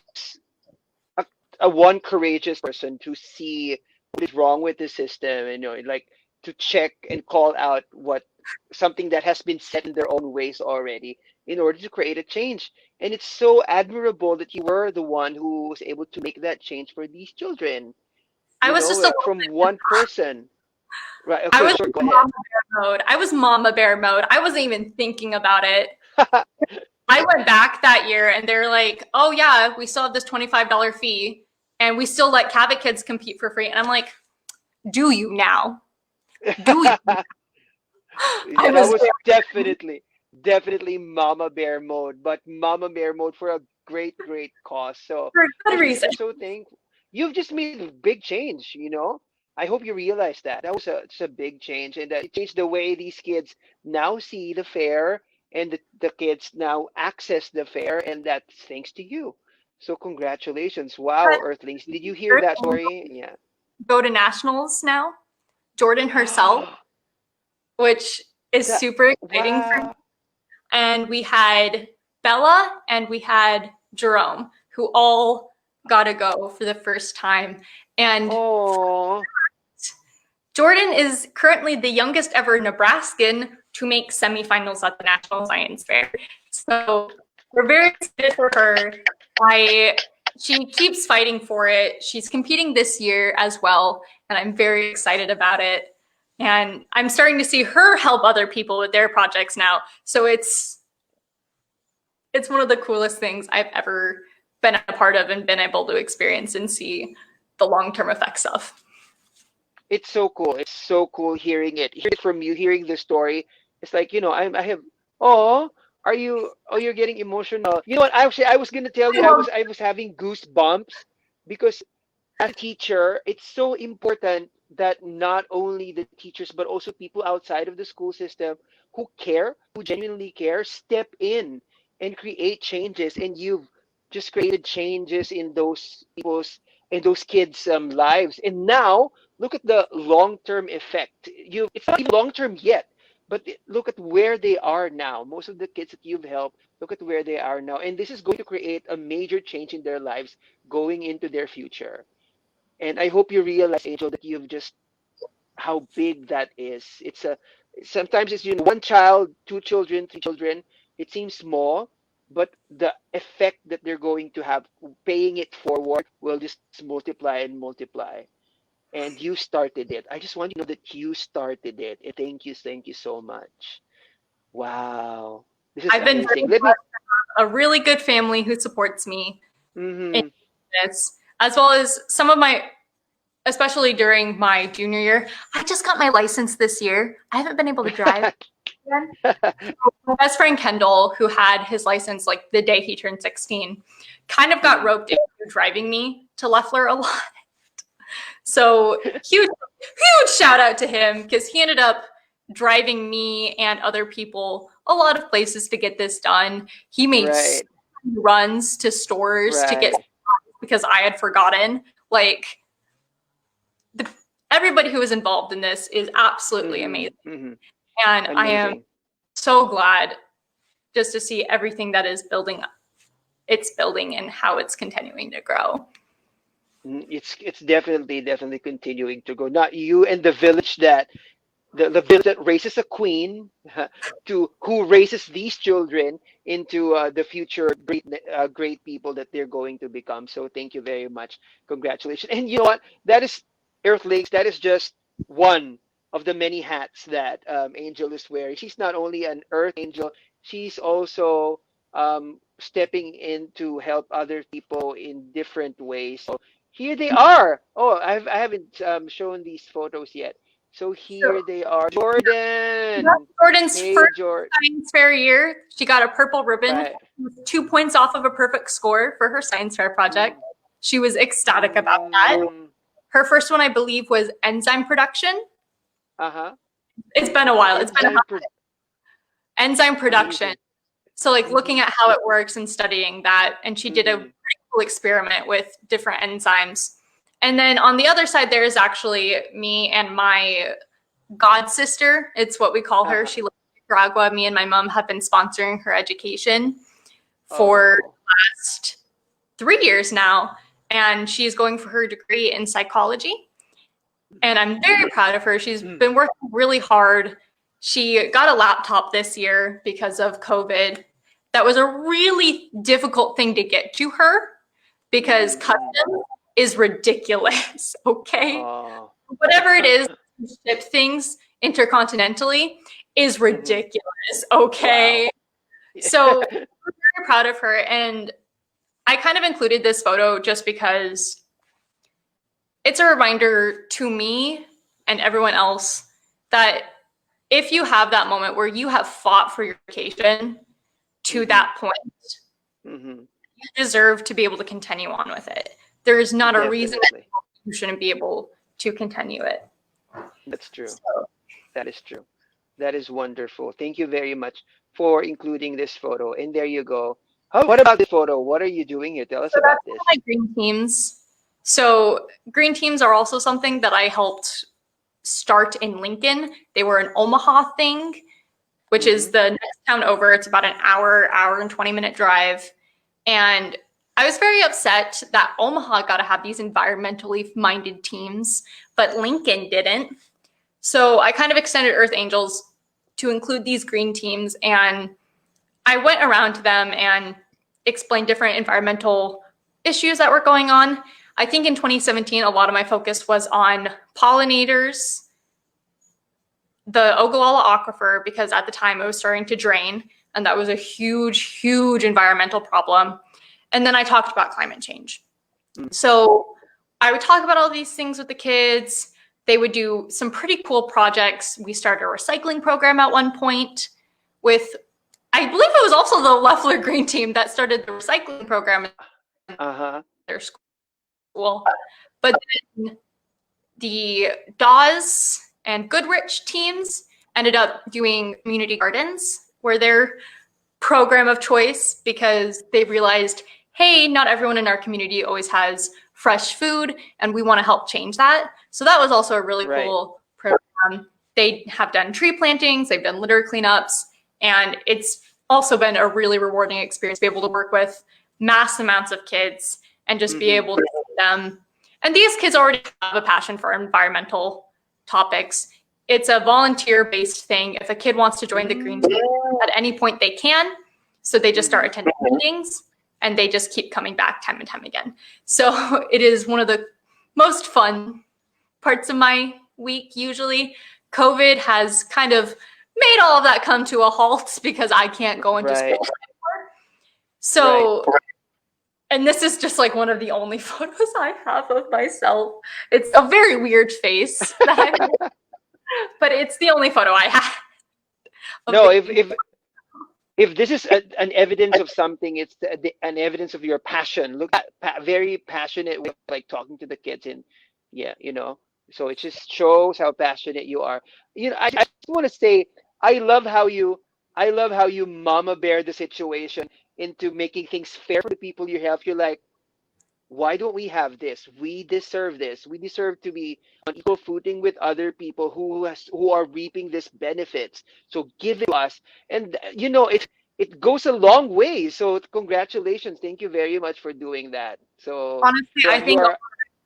a one courageous person to see what is wrong with the system, and like to check and call out what something that has been set in their own ways already in order to create a change. And it's so admirable that you were the one who was able to make that change for these children. I You was know, just a like little from one person. Right. I Okay, was sure. Go ahead. mama bear mode. I was mama bear mode. I wasn't even thinking about it. I went back that year and they're like, oh yeah, we still have this $25 fee and we still let Cabot kids compete for free. And I'm like, do you now? Do you? I Yeah, that was was definitely Mama Bear mode, but Mama Bear mode for a great cause. So for good I'm reason. so thankful. You've just made a big change, you know. I hope you realize that. That was it's a big change, and that it changed the way these kids now see the fair, and the kids now access the fair, and that's thanks to you. So congratulations. Wow, But Earthlings. Did you hear that story? Yeah. go to nationals now. Jordan herself, which is That super exciting for me. wow. And we had Bella and we had Jerome, who all got to go for the first time. And Oh. Jordan is currently the youngest ever Nebraskan to make semifinals at the National Science Fair. So we're very excited for her. She keeps fighting for it. She's competing this year as well, and I'm very excited about it. And I'm starting to see her help other people with their projects now. So it's one of the coolest things I've ever been a part of and been able to experience and see the long-term effects of. It's so cool. It's so cool hearing it. Hearing it from you, hearing the story. It's like, you know, I have oh, are you oh you're getting emotional. You know what? Actually I was gonna tell you I was having goosebumps because as a teacher, it's so important that not only the teachers but also people outside of the school system who care, who genuinely care, step in and create changes. And you've just created changes in those people's in those kids' lives. And now look at the long-term effect. You it's not even long-term yet, but look at where they are now. Most of the kids that you've helped, look at where they are now. And this is going to create a major change in their lives going into their future. And I hope you realize, Angel, that you've just how big that is. It's a sometimes it's one child, two children, three children. It seems small, but the effect that they're going to have, paying it forward, will just multiply and multiply. And you started it. I just want you to know that you started it. And thank you so much. Wow, this is I've been very amazing. Let me. blessed to have a really good family who supports me in Mm-hmm. this, as well as some of my, especially during my junior year. I just got my license this year. I haven't been able to drive again. My best friend Kendall, who had his license like the day he turned 16, kind of got roped into driving me to Leffler a lot. So huge shout out to him because he ended up driving me and other people a lot of places to get this done. He made Right, runs to stores to get right. because I had forgotten. Like everybody who was involved in this is absolutely amazing. Mm-hmm. And I am Amazing. so glad just to see everything that is building and how it's continuing to grow. It's definitely continuing to go. Not you and the village that the village that raises a queen to who raises these children into the future great people that they're going to become. So thank you very much. Congratulations. And you know what? That is Earthlings. That is just one of the many hats that Angel is wearing. She's not only an Earth Angel, she's also stepping in to help other people in different ways. So here they are. Oh, I haven't shown these photos yet. So here So they are. that's Jordan. Jordan's Hey, first Jordan. science fair year. She got a purple ribbon, Right. 2 points off of a perfect score for her science fair project. Mm, She was ecstatic about that. Her first one, I believe, was enzyme production. uh-huh. It's been a while. It's been Enzyme enzyme production. amazing. So like Hmm. looking at how it works and studying that. And she did a Hmm. pretty cool experiment with different enzymes. And then on the other side, there is actually me and my god sister. It's what we call her. Uh-huh. She lives in Nicaragua. Me and my mom have been sponsoring her education for Oh. the last 3 years now. And she's going for her degree in psychology. And I'm very proud of her. She's Mm. been working really hard. She got a laptop this year because of COVID. That was a really difficult thing to get to her because customs is ridiculous, okay? Oh. Whatever it is to ship things intercontinentally is ridiculous, okay? Wow. So I'm very proud of her. And I kind of included this photo just because it's a reminder to me and everyone else that if you have that moment where you have fought for your vacation to that point, you deserve to be able to continue on with it. There is not a reason that you shouldn't be able to continue it. That's true. So, That is true. That is wonderful. Thank you very much for including this photo. And there you go. What about this photo? What are you doing here? Tell us about that's this. my green teams. So green teams are also something that I helped start in Lincoln. They were an Omaha thing, which is the next town over. It's about an hour and 20-minute drive. And I was very upset that Omaha got to have these environmentally minded teams, but Lincoln didn't. So I kind of extended Earth Angels to include these green teams. And I went around to them and explained different environmental issues that were going on. I think in 2017, a lot of my focus was on pollinators, the Ogallala Aquifer, because at the time it was starting to drain, and that was a huge, huge environmental problem. And then I talked about climate change. So I would talk about all these things with the kids. They would do some pretty cool projects. We started a recycling program at one point with, I believe it was also the Leffler Green Team that started the recycling program in their school. But then the Dawes and Goodrich teams ended up doing community gardens, were their program of choice, because they realized, hey, not everyone in our community always has fresh food, and we want to help change that. So that was also a really cool program. They have done tree plantings, they've done litter cleanups, and it's also been a really rewarding experience to be able to work with mass amounts of kids and just be able to see them. And these kids already have a passion for environmental topics. It's a volunteer-based thing. If a kid wants to join the Green Team at any point, they can. So they just start attending meetings, and they just keep coming back time and time again. So it is one of the most fun parts of my week, usually. COVID has kind of made all of that come to a halt because I can't go into school anymore. So, and this is just like one of the only photos I have of myself. It's a very weird face, but it's the only photo I have. No, if this is an evidence of something, it's an evidence of your passion. Look at very passionate way of like talking to the kids, and so it just shows how passionate you are. I just want to say I love how you mama bear the situation into making things fair for the people you help. You're like, why don't we have this? We deserve this. We deserve to be on equal footing with other people who are reaping this benefits. So give it to us. And it goes a long way. So congratulations. Thank you very much for doing that. So honestly, I think it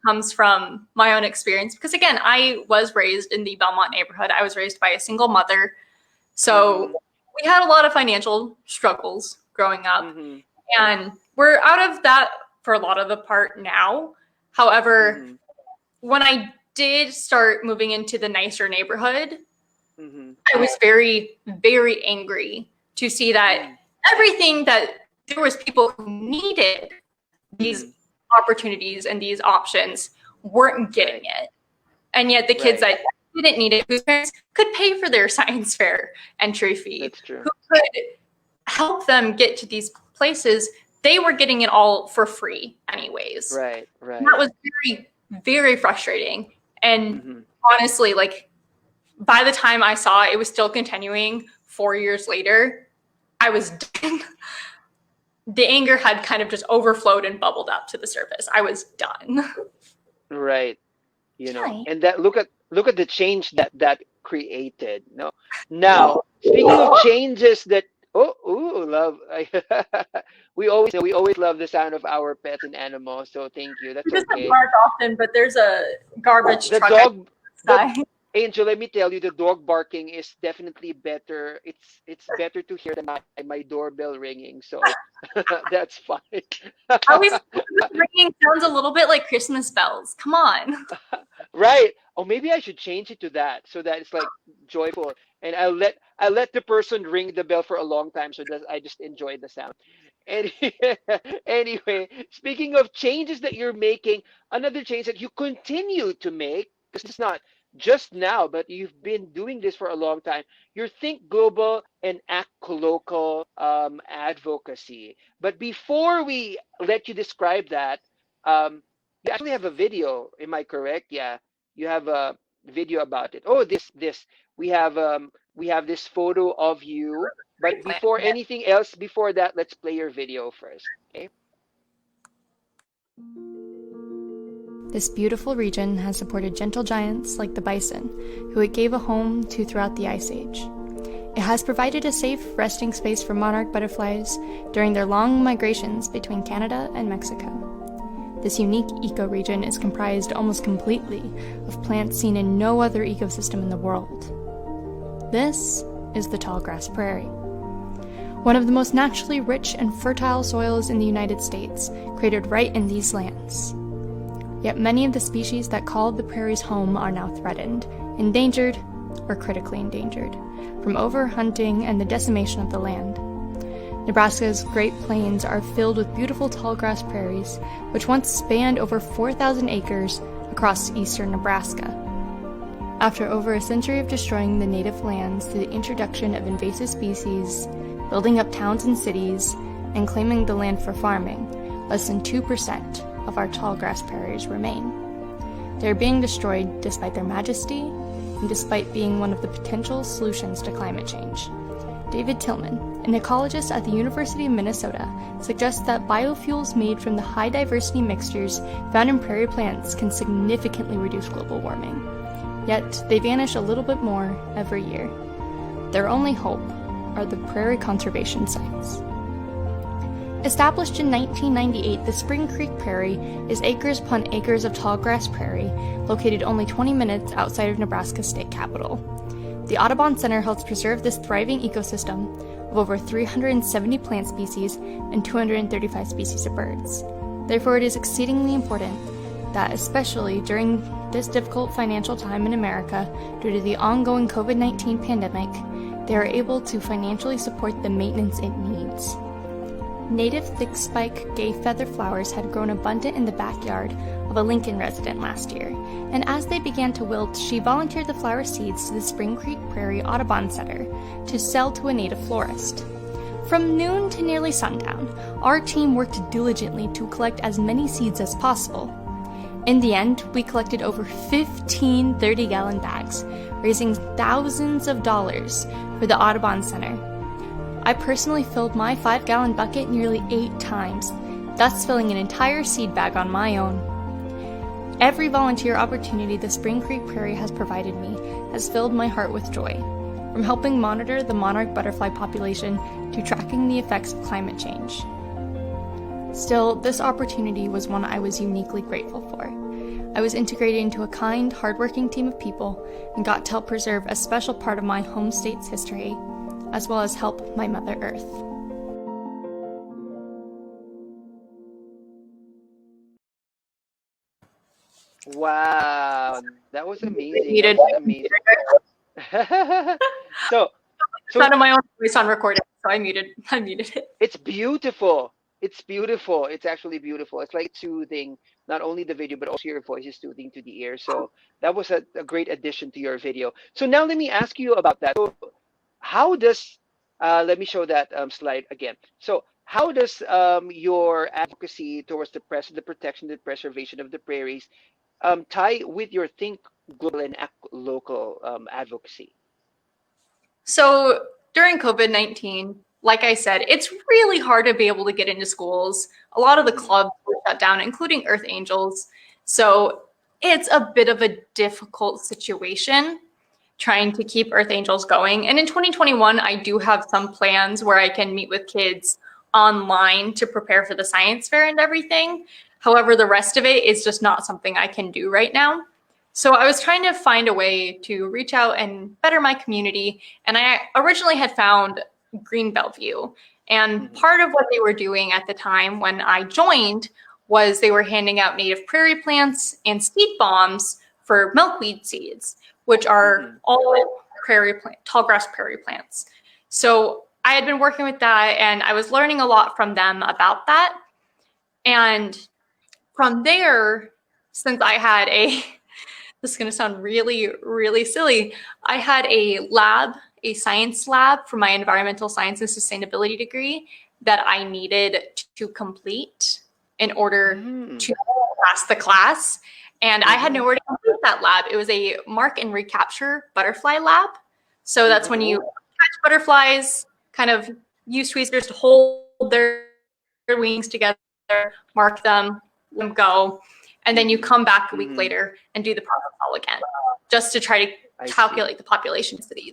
comes from my own experience, because again, I was raised in the Belmont neighborhood. I was raised by a single mother. So we had a lot of financial struggles growing up. And we're out of that for a lot of the part now. However, when I did start moving into the nicer neighborhood, I was very, very angry to see that everything that there was people who needed these opportunities and these options weren't getting it. And yet the kids that didn't need it, whose parents could pay for their science fair entry fee, who could help them get to these places, they were getting it all for free anyways. Right. And that was very, very frustrating. And honestly, like by the time I saw it was still continuing 4 years later, I was done. The anger had kind of just overflowed and bubbled up to the surface. I was done. Right. And that look at the change that created. No. Now, speaking of changes that love. We always love the sound of our pets and animals. So thank you. That's He doesn't okay. bark often, but there's a garbage truck. But Sigh. Angel, let me tell you, the dog barking is definitely better. It's better to hear than my doorbell ringing. So that's fine. I always ringing sounds a little bit like Christmas bells. Come on. Right. Or maybe I should change it to that so that it's like joyful. And I'll let the person ring the bell for a long time so that I just enjoy the sound. And anyway, speaking of changes that you're making, another change that you continue to make, because it's not just now, but you've been doing this for a long time. Your Think Global and Act Local advocacy. But before we let you describe that, you actually have a video. Am I correct? Yeah, you have a video about it. Oh, this we have this photo of you. But Great plan. before anything else, before that, let's play your video first. Okay. This beautiful region has supported gentle giants like the bison, who it gave a home to throughout the Ice Age. It has provided a safe resting space for monarch butterflies during their long migrations between Canada and Mexico. This unique ecoregion is comprised almost completely of plants seen in no other ecosystem in the world. This is the tallgrass prairie, one of the most naturally rich and fertile soils in the United States, created right in these lands. Yet many of the species that called the prairies home are now threatened, endangered, or critically endangered, from overhunting and the decimation of the land. Nebraska's Great Plains are filled with beautiful tallgrass prairies, which once spanned over 4,000 acres across eastern Nebraska. After over a century of destroying the native lands through the introduction of invasive species, building up towns and cities, and claiming the land for farming, less than 2% of our tallgrass prairies remain. They are being destroyed despite their majesty and despite being one of the potential solutions to climate change. David Tillman, an ecologist at the University of Minnesota, suggests that biofuels made from the high-diversity mixtures found in prairie plants can significantly reduce global warming. Yet, they vanish a little bit more every year. Their only hope are the prairie conservation sites. Established in 1998, the Spring Creek Prairie is acres upon acres of tallgrass prairie, located only 20 minutes outside of Nebraska's state capital. The Audubon Center helps preserve this thriving ecosystem of over 370 plant species and 235 species of birds. Therefore, it is exceedingly important that, especially during this difficult financial time in America due to the ongoing COVID-19 pandemic, they are able to financially support the maintenance it needs. Native thick-spike gay feather flowers had grown abundant in the backyard of a Lincoln resident last year, and as they began to wilt, she volunteered the flower seeds to the Spring Creek Prairie Audubon Center to sell to a native florist. From noon to nearly sundown, our team worked diligently to collect as many seeds as possible. In the end, we collected over 15 30-gallon bags, raising thousands of dollars for the Audubon Center. I personally filled my 5-gallon bucket nearly 8 times, thus filling an entire seed bag on my own. Every volunteer opportunity the Spring Creek Prairie has provided me has filled my heart with joy, from helping monitor the monarch butterfly population to tracking the effects of climate change. Still, this opportunity was one I was uniquely grateful for. I was integrated into a kind, hardworking team of people and got to help preserve a special part of my home state's history, as well as help my Mother Earth. Wow, that was amazing. That Muted. was amazing. so, so Sound of my own voice on recording, so I muted it. it's beautiful. It's beautiful. It's actually beautiful. It's like soothing. Not only the video, but also your voice is soothing to the ear. So that was a great addition to your video. So now let me ask you about that. So how does let me show that slide again. So how does your advocacy towards the protection, the preservation of the prairies tie with your Think Global and Act Local advocacy? So during COVID-19, like I said, it's really hard to be able to get into schools. A lot of the clubs were shut down, including Earth Angels. So it's a bit of a difficult situation trying to keep Earth Angels going. And in 2021, I do have some plans where I can meet with kids online to prepare for the science fair and everything. However, the rest of it is just not something I can do right now. So I was trying to find a way to reach out and better my community. And I originally had found Green Bellevue. And part of what they were doing at the time when I joined was they were handing out native prairie plants and seed bombs for milkweed seeds, which are all tall grass prairie plants. So I had been working with that and I was learning a lot from them about that. And from there, since I had this is going to sound really, really silly, I had a science lab for my environmental science and sustainability degree that I needed to complete in order to pass the class. And I had nowhere to complete that lab. It was a mark and recapture butterfly lab. So that's when you catch butterflies, kind of use tweezers to hold their wings together, mark them, let them go. And then you come back a week later and do the process all again, just to try to calculate the population density.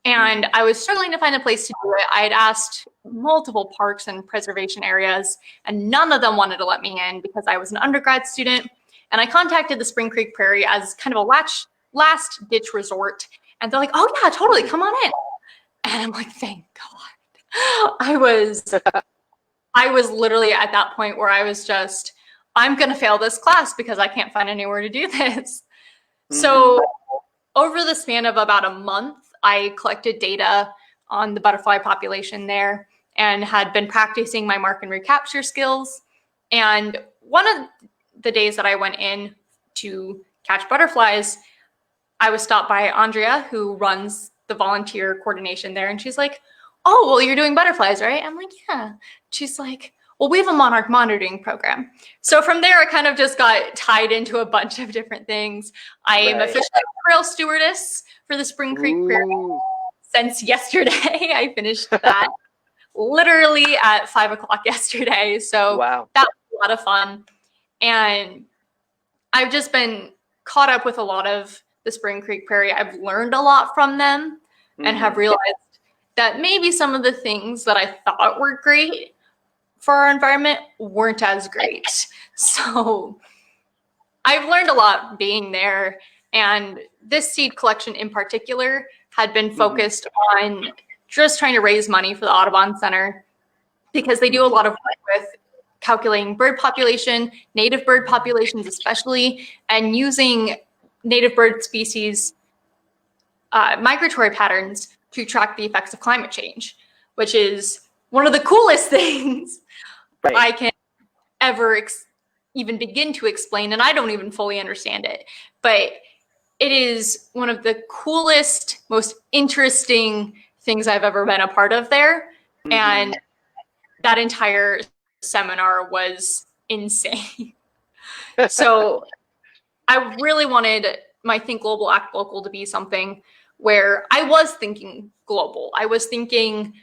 And I was struggling to find a place to do it. I had asked multiple parks and preservation areas, and none of them wanted to let me in because I was an undergrad student. And I contacted the Spring Creek Prairie as kind of a last ditch resort. And they're like, oh yeah, totally, come on in. And I'm like, thank God. I was literally at that point where I was just, I'm going to fail this class because I can't find anywhere to do this. So over the span of about a month, I collected data on the butterfly population there and had been practicing my mark and recapture skills. And one of the days that I went in to catch butterflies, I was stopped by Andrea, who runs the volunteer coordination there. And she's like, oh, well, you're doing butterflies, right? I'm like, yeah. She's like, well, we have a monarch monitoring program. So from there, I kind of just got tied into a bunch of different things. I am officially a trail stewardess for the Spring Creek Prairie since yesterday. I finished that literally at 5 o'clock yesterday. So that was a lot of fun. And I've just been caught up with a lot of the Spring Creek Prairie. I've learned a lot from them and have realized that maybe some of the things that I thought were great for our environment weren't as great. So I've learned a lot being there. And this seed collection in particular had been focused on just trying to raise money for the Audubon Center because they do a lot of work with calculating bird population, native bird populations especially, and using native bird species migratory patterns to track the effects of climate change, which is one of the coolest things I can ever even begin to explain, and I don't even fully understand it. But it is one of the coolest, most interesting things I've ever been a part of there. And that entire seminar was insane. So I really wanted my Think Global, Act Local to be something where I was thinking global. I was thinking,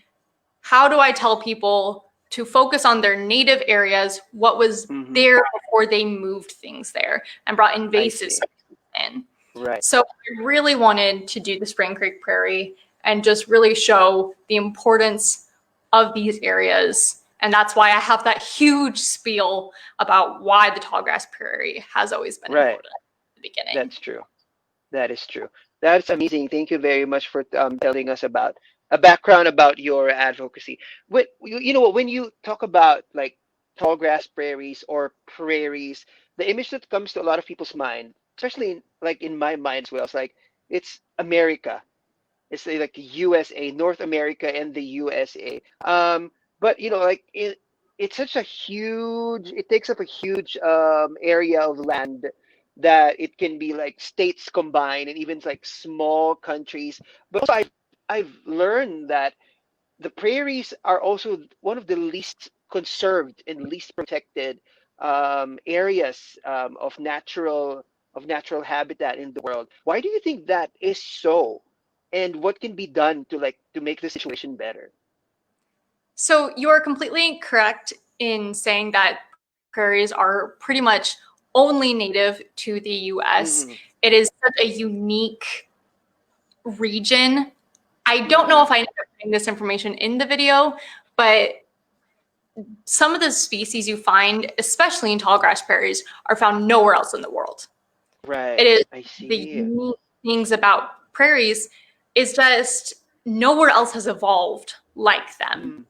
how do I tell people to focus on their native areas, what was there before they moved things there and brought invasive species in. So I really wanted to do the Spring Creek Prairie and just really show the importance of these areas. And that's why I have that huge spiel about why the tallgrass prairie has always been important at the beginning. That's true. That is true. That's amazing. Thank you very much for telling us about a background about your advocacy. When you talk about like tallgrass prairies or prairies, the image that comes to a lot of people's mind, especially in my mind as well, it's America. It's like USA, North America, and the USA. But it's such a huge. It takes up a huge area of land that it can be like states combined and even like small countries. But also I've learned that the prairies are also one of the least conserved and least protected areas of natural habitat in the world. Why do you think that is so? And what can be done to make the situation better? So you're completely correct in saying that prairies are pretty much only native to the US. It is such a unique region. I don't know if I ended up putting this information in the video, but some of the species you find, especially in tallgrass prairies, are found nowhere else in the world. Right. It is I the see. unique things about prairies is just nowhere else has evolved like them.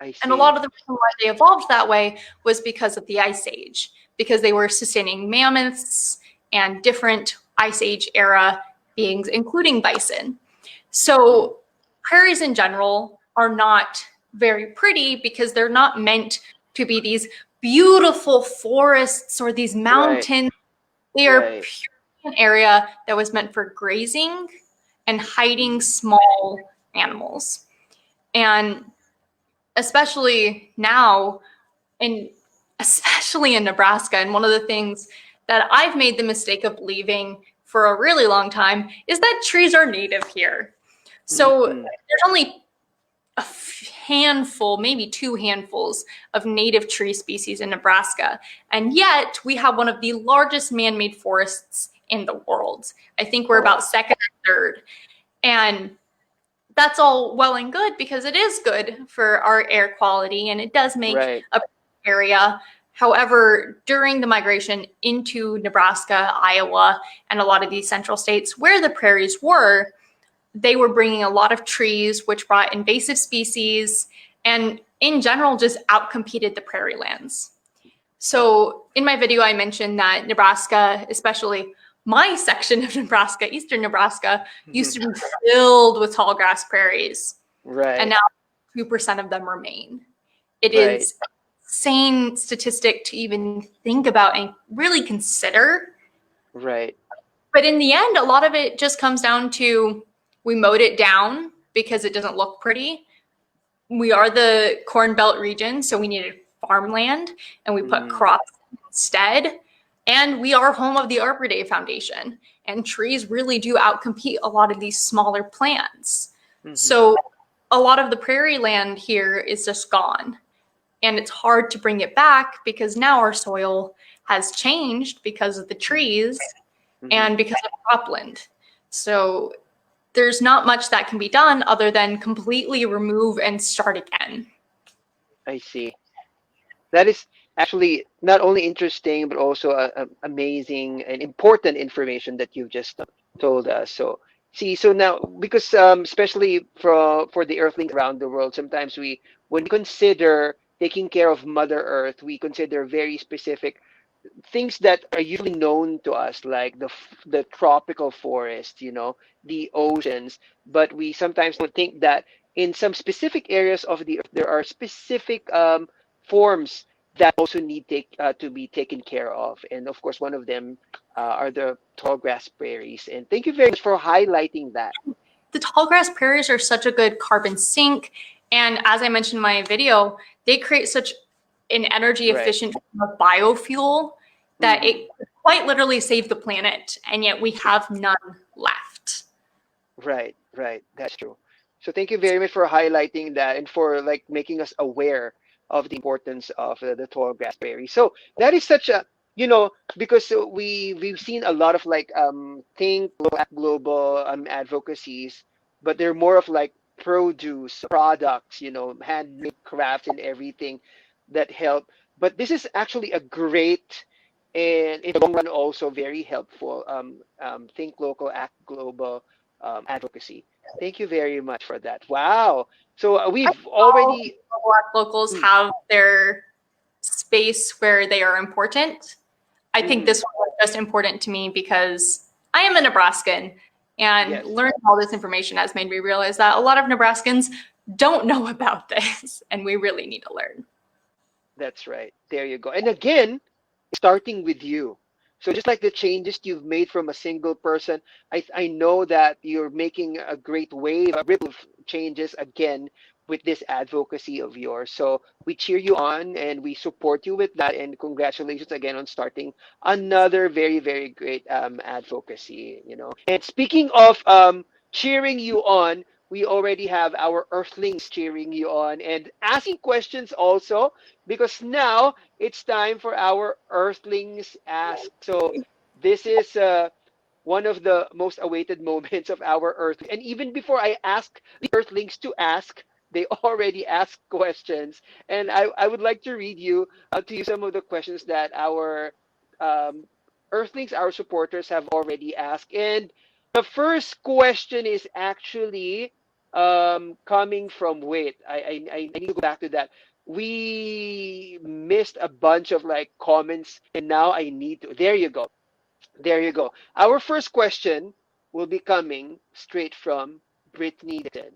Mm, I And a lot see. of the reason why they evolved that way was because of the Ice Age, because they were sustaining mammoths and different Ice Age era beings, including bison. Mm, So prairies in general are not very pretty because they're not meant to be these beautiful forests or these right. mountains. They are Right. purely an area that was meant for grazing and hiding Mm, small animals. And especially now, and especially in Nebraska, and one of the things that I've made the mistake of believing for a really long time is that trees are native here. So mm, there's only a handful, maybe two handfuls of native tree species in Nebraska. And yet we have one of the largest man-made forests in the world. I think we're oh, about second or third. And that's all well and good because it is good for our air quality and it does make right. a area. However, during the migration into Nebraska, Iowa, and a lot of these central states where the prairies were, they were bringing a lot of trees, which brought invasive species and in general just outcompeted the prairie lands. So in my video, I mentioned that Nebraska, especially my section of Nebraska, eastern Nebraska, used to be filled with tall grass prairies, and Right. now 2% of them remain. It Right. is an insane statistic to even think about and really consider. Right. But in the end, a lot of it just comes down to we mowed it down because it doesn't look pretty. We are the Corn Belt region, so we needed farmland and we put Mm, crops instead. And we are home of the Arbor Day Foundation. And trees really do outcompete a lot of these smaller plants. mm-hmm. So a lot of the prairie land here is just gone. And it's hard to bring it back because now our soil has changed because of the trees Mm-hmm. and because of cropland. So there's not much that can be done other than completely remove and start again. I see. That is actually not only interesting, but also amazing and important information that you've just told us. So, see, so now because especially for the Earthlings around the world, sometimes when we consider taking care of Mother Earth, we consider very specific things that are usually known to us, like the tropical forest, the oceans. But we sometimes don't think that in some specific areas of the earth, there are specific forms that also need to be taken care of. And of course, one of them are the tall grass prairies. And thank you very much for highlighting that. The tall grass prairies are such a good carbon sink. And as I mentioned in my video, they create such an energy Right. efficient form of biofuel that Hmm. it quite literally saved the planet. And yet we have none left. Right, right. That's true. So thank you very much for highlighting that and for like making us aware of the importance of the tall grass prairie. So that is such a, because we've seen a lot of like think global advocacies, but they're more of like produce products, handmade crafts and everything that help. But this is actually a great and in the long run also very helpful think local, act global advocacy. Thank you very much for that. Wow. So we've All already. Black locals Mm, have their space where they are important. I think mhm. this one was just important to me because I am a Nebraskan and Yes, learning all this information has made me realize that a lot of Nebraskans don't know about this and we really need to learn. that's right. There you go. And again, starting with you. So just like the changes you've made from a single person, I know that you're making a great wave, a ripple of changes again with this advocacy of yours. So we cheer you on and we support you with that. And congratulations again on starting another very, very great advocacy. And speaking of cheering you on, we already have our Earthlings cheering you on and asking questions also because now it's time for our Earthlings Ask. So this is one of the most awaited moments of our Earth. And even before I ask the Earthlings to ask, they already ask questions. And I would like to read to you some of the questions that our um, Earthlings, our supporters, have already asked. And the first question is actually coming from, wait, I need to go back to that. We missed a bunch of like comments, and now I need to. There you go. There you go. Our first question will be coming straight from Brittany Denton,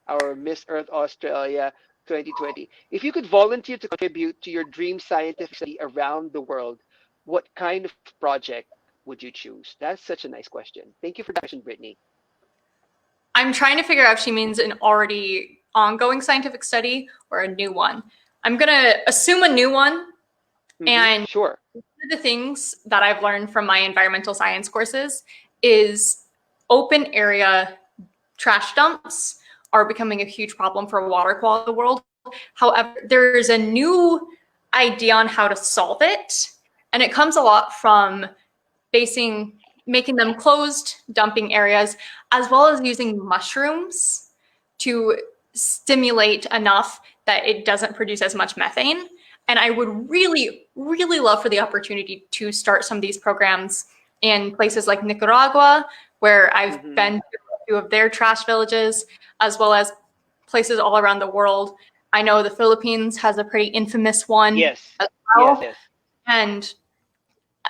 our Miss Earth Australia 2020. If you could volunteer to contribute to your dream scientific study around the world, what kind of project would you choose? That's such a nice question. Thank you for that question, Brittany. I'm trying to figure out if she means an already ongoing scientific study or a new one. I'm going to assume a new one. And sure. one of the things that I've learned from my environmental science courses is open area trash dumps are becoming a huge problem for water quality in the world. However, there's a new idea on how to solve it. And it comes a lot from making them closed dumping areas, as well as using mushrooms to stimulate enough that it doesn't produce as much methane. And I would really, really love for the opportunity to start some of these programs in places like Nicaragua, where I've been to a few of their trash villages, as well as places all around the world. I know the Philippines has a pretty infamous one as well. Yes. And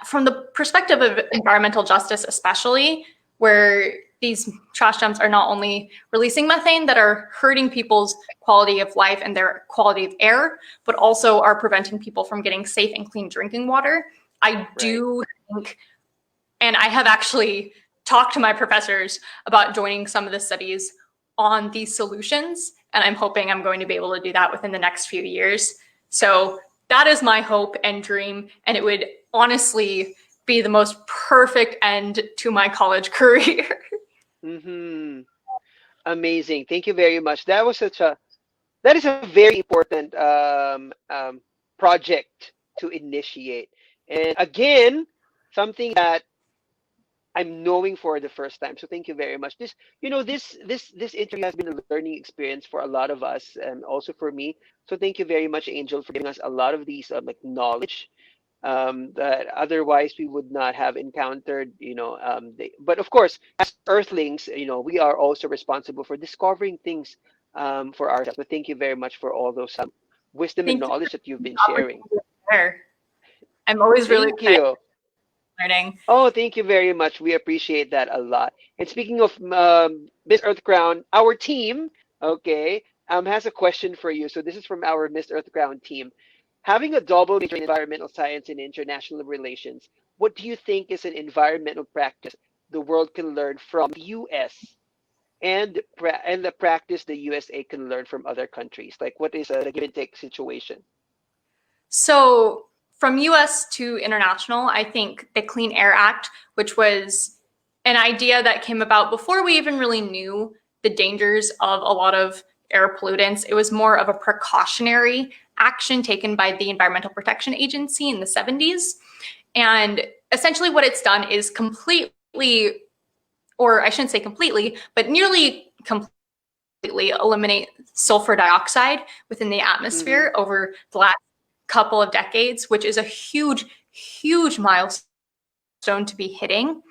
from the perspective of environmental justice, especially, where these trash dumps are not only releasing methane that are hurting people's quality of life and their quality of air, but also are preventing people from getting safe and clean drinking water. I do think, and I have actually talked to my professors about joining some of the studies on these solutions, and I'm hoping I'm going to be able to do that within the next few years. So that is my hope and dream, and it would honestly be the most perfect end to my college career. Amazing. Thank you very much. That is a very important project to initiate. And again, something that I'm knowing for the first time. So thank you very much. This interview has been a learning experience for a lot of us, and also for me. So thank you very much, Angel, for giving us a lot of these like knowledge that otherwise we would not have encountered. But of course, as Earthlings, we are also responsible for discovering things for ourselves. But thank you very much for all those wisdom and knowledge that you've been sharing. I'm always really excited. Learning. Oh, thank you very much. We appreciate that a lot. And speaking of Miss Earth Crown, our team, has a question for you. So this is from our Miss Earth Crown team. Having a double major in environmental science and international relations, what do you think is an environmental practice the world can learn from the U.S. and the practice the USA can learn from other countries? Like, what is a give and take situation? So from US to international, I think the Clean Air Act, which was an idea that came about before we even really knew the dangers of a lot of air pollutants. It was more of a precautionary action taken by the Environmental Protection Agency in the 70s. And essentially what it's done is completely, or I shouldn't say completely, but nearly completely eliminate sulfur dioxide within the atmosphere over the last couple of decades, which is a huge, huge milestone to be hitting.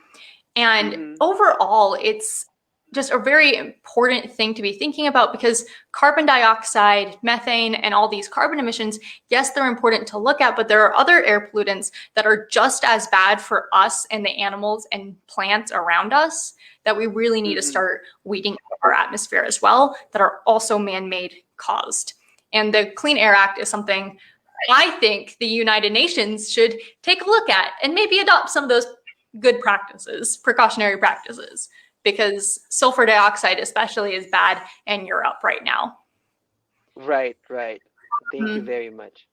And overall, it's just a very important thing to be thinking about, because carbon dioxide, methane, and all these carbon emissions, yes, they're important to look at, but there are other air pollutants that are just as bad for us and the animals and plants around us that we really need to start weeding out of our atmosphere as well, that are also man-made caused. And the Clean Air Act is something I think the United Nations should take a look at and maybe adopt some of those good practices, precautionary practices, because sulfur dioxide especially is bad in Europe right now. Right. Thank you very much.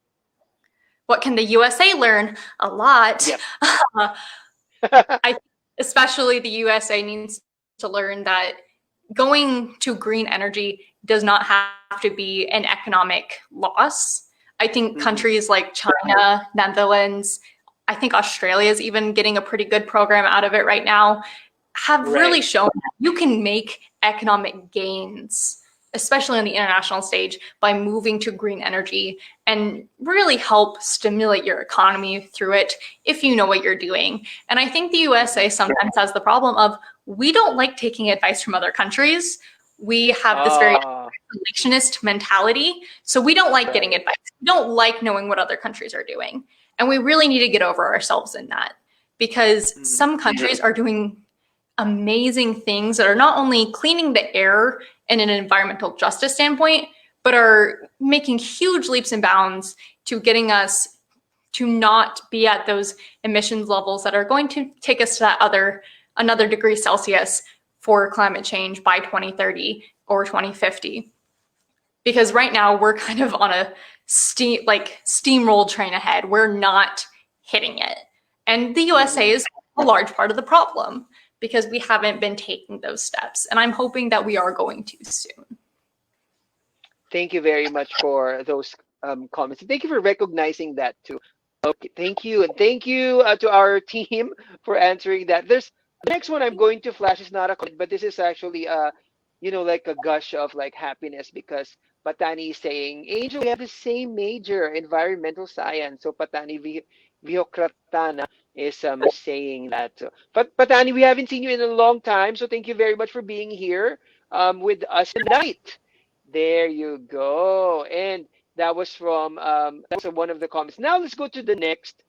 What can the USA learn? A lot. Yep. I think especially the USA needs to learn that going to green energy does not have to be an economic loss. I think countries like China, Netherlands, I think Australia is even getting a pretty good program out of it right now, have really shown that you can make economic gains, especially on the international stage, by moving to green energy and really help stimulate your economy through it if you know what you're doing. And I think the USA sometimes has the problem of we don't like taking advice from other countries. We have this very isolationist mentality. So we don't like getting advice. We don't like knowing what other countries are doing. And we really need to get over ourselves in that, because some countries are doing amazing things that are not only cleaning the air in an environmental justice standpoint, but are making huge leaps and bounds to getting us to not be at those emissions levels that are going to take us to that another degree Celsius for climate change by 2030 or 2050. Because right now we're kind of on a steamroll train ahead. We're not hitting it. And the USA is a large part of the problem because we haven't been taking those steps. And I'm hoping that we are going to soon. Thank you very much for those comments. Thank you for recognizing that too. Okay, thank you. And thank you to our team for answering that. The next one I'm going to flash is not a comment, but this is actually like a gush of like happiness, because Patani is saying, Angel, we have the same major, environmental science. So Patani Viokratana is saying that. But Patani, we haven't seen you in a long time, so thank you very much for being here with us tonight. There you go. And that was from one of the comments. Now let's go to the next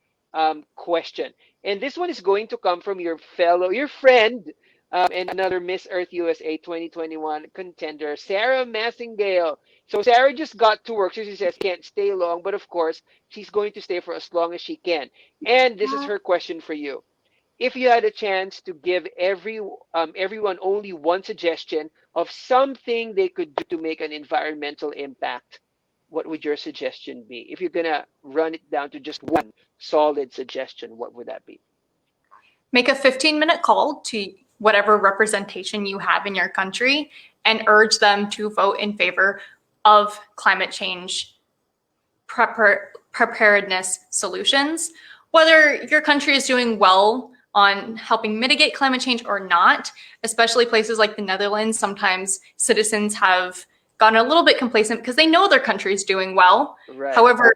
question. And this one is going to come from your friend, and another Miss Earth USA 2021 contender, Sarah Massingale. So Sarah just got to work, so she says can't stay long, but of course she's going to stay for as long as she can. And this is her question for you. If you had a chance to give everyone only one suggestion of something they could do to make an environmental impact, what would your suggestion be? If you're gonna run it down to just one solid suggestion, what would that be? Make a 15-minute call to whatever representation you have in your country and urge them to vote in favor of climate change preparedness solutions. Whether your country is doing well on helping mitigate climate change or not, especially places like the Netherlands, sometimes citizens have gotten a little bit complacent because they know their country is doing well. Right. However,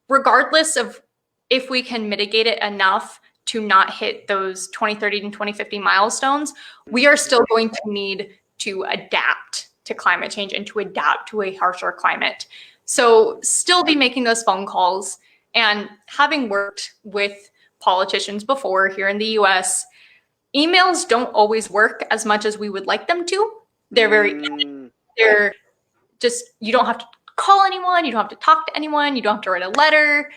regardless of if we can mitigate it enough to not hit those 2030 and 2050 milestones, we are still going to need to adapt to climate change and to adapt to a harsher climate. So still be making those phone calls. And having worked with politicians before here in the US, emails don't always work as much as we would like them to. They're just, you don't have to call anyone, you don't have to talk to anyone, you don't have to write a letter.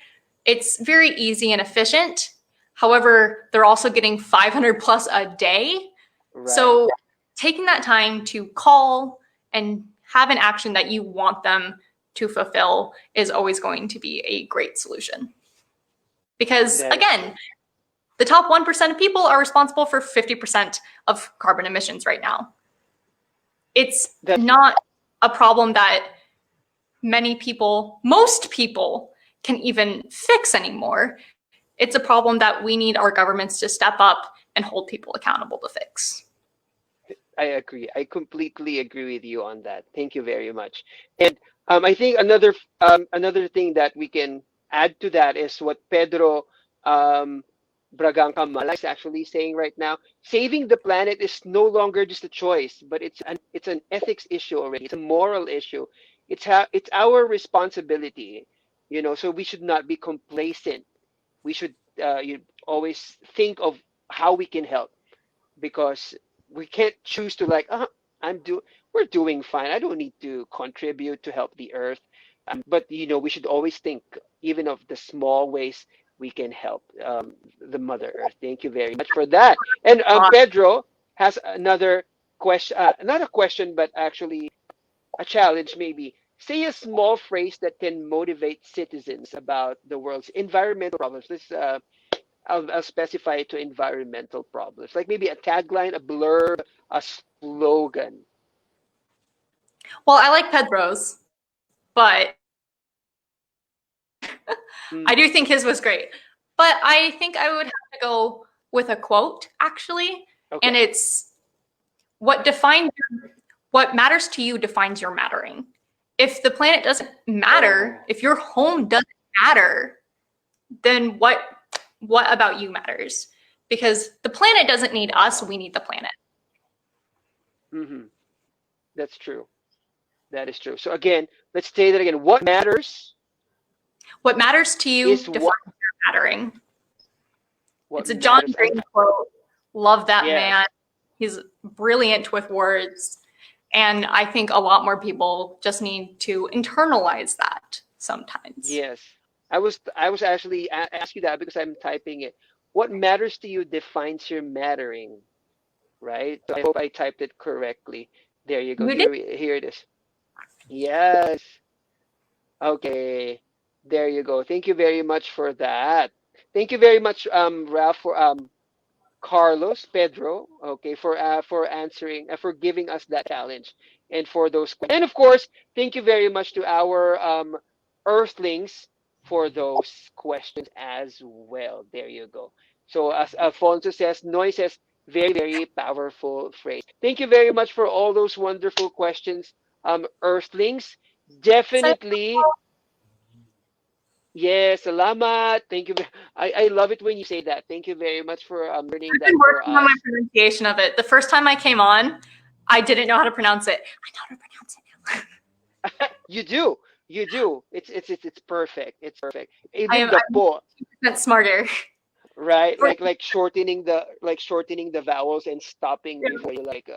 It's very easy and efficient. However, they're also getting 500 plus a day. Right. So taking that time to call and have an action that you want them to fulfill is always going to be a great solution. Because again, the top 1% of people are responsible for 50% of carbon emissions right now. It's not a problem that most people can even fix anymore. It's a problem that we need our governments to step up and hold people accountable to fix. I agree. I completely agree with you on that. Thank you very much. And I think another thing that we can add to that is what Pedro Bragang Kamala is actually saying right now. Saving the planet is no longer just a choice, but it's an ethics issue already. It's a moral issue. It's our responsibility, so we should not be complacent. We should always think of how we can help, because we can't choose to we're doing fine. I don't need to contribute to help the earth. But we should always think even of the small ways we can help the Mother Earth. Thank you very much for that. And Pedro has another question, not a question, but actually a challenge maybe. Say a small phrase that can motivate citizens about the world's environmental problems. I'll specify it to environmental problems, like maybe a tagline, a blurb, a slogan. Well, I like Pedro's, but I do think his was great. But I think I would have to go with a quote, actually. Okay. And it's what defines what matters to you defines your mattering. If the planet doesn't matter, if your home doesn't matter, then what about you matters? Because the planet doesn't need us, we need the planet. Mm-hmm. That's true. That is true. So again, let's say that again. What matters What matters to you is defines what. your mattering. What It's a John matters. Green quote. Love that Yes. man. He's brilliant with words. And I think a lot more people just need to internalize that sometimes. Yes. I was actually ask you that because I'm typing it. What matters to you defines your mattering, right? So I hope I typed it correctly. There you go. You did. Here it is. Yes. Okay. There you go. Thank you very much for that. Thank you very much, Ralph, for Carlos, Pedro, okay, for answering, for giving us that challenge, and for those, and of course, thank you very much to our Earthlings for those questions as well. There you go. So as Alfonso says, noise says, very, very powerful phrase. Thank you very much for all those wonderful questions, Earthlings. Definitely. Yes, salamat. Thank you. I love it when you say that. Thank you very much for learning I've that been for working on my us. pronunciation of it. The first time I came on, I didn't know how to pronounce it. I know how to pronounce it now. You do. You do. It's perfect. It's perfect. I'm Even the po, 2% smarter. right? Like shortening the vowels and stopping before you like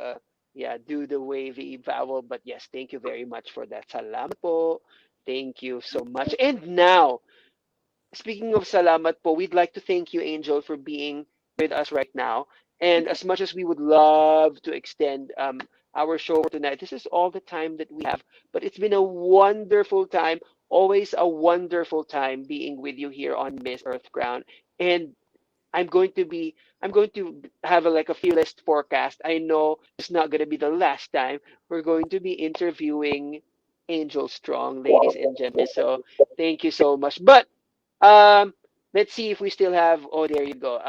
yeah, do the wavy vowel. But yes, thank you very much for that. Salamat po. Thank you so much. And now, speaking of salamat po, we'd like to thank you, Angel, for being with us right now. And as much as we would love to extend our show for tonight, this is all the time that we have. But it's been a wonderful time, always a wonderful time being with you here on Miss Earth Ground. And I'm going to have like a fearless forecast. I know it's not going to be the last time we're going to be interviewing Angel Strong, ladies and gentlemen. So thank you so much. But um, let's see if we still have. Oh, there you go.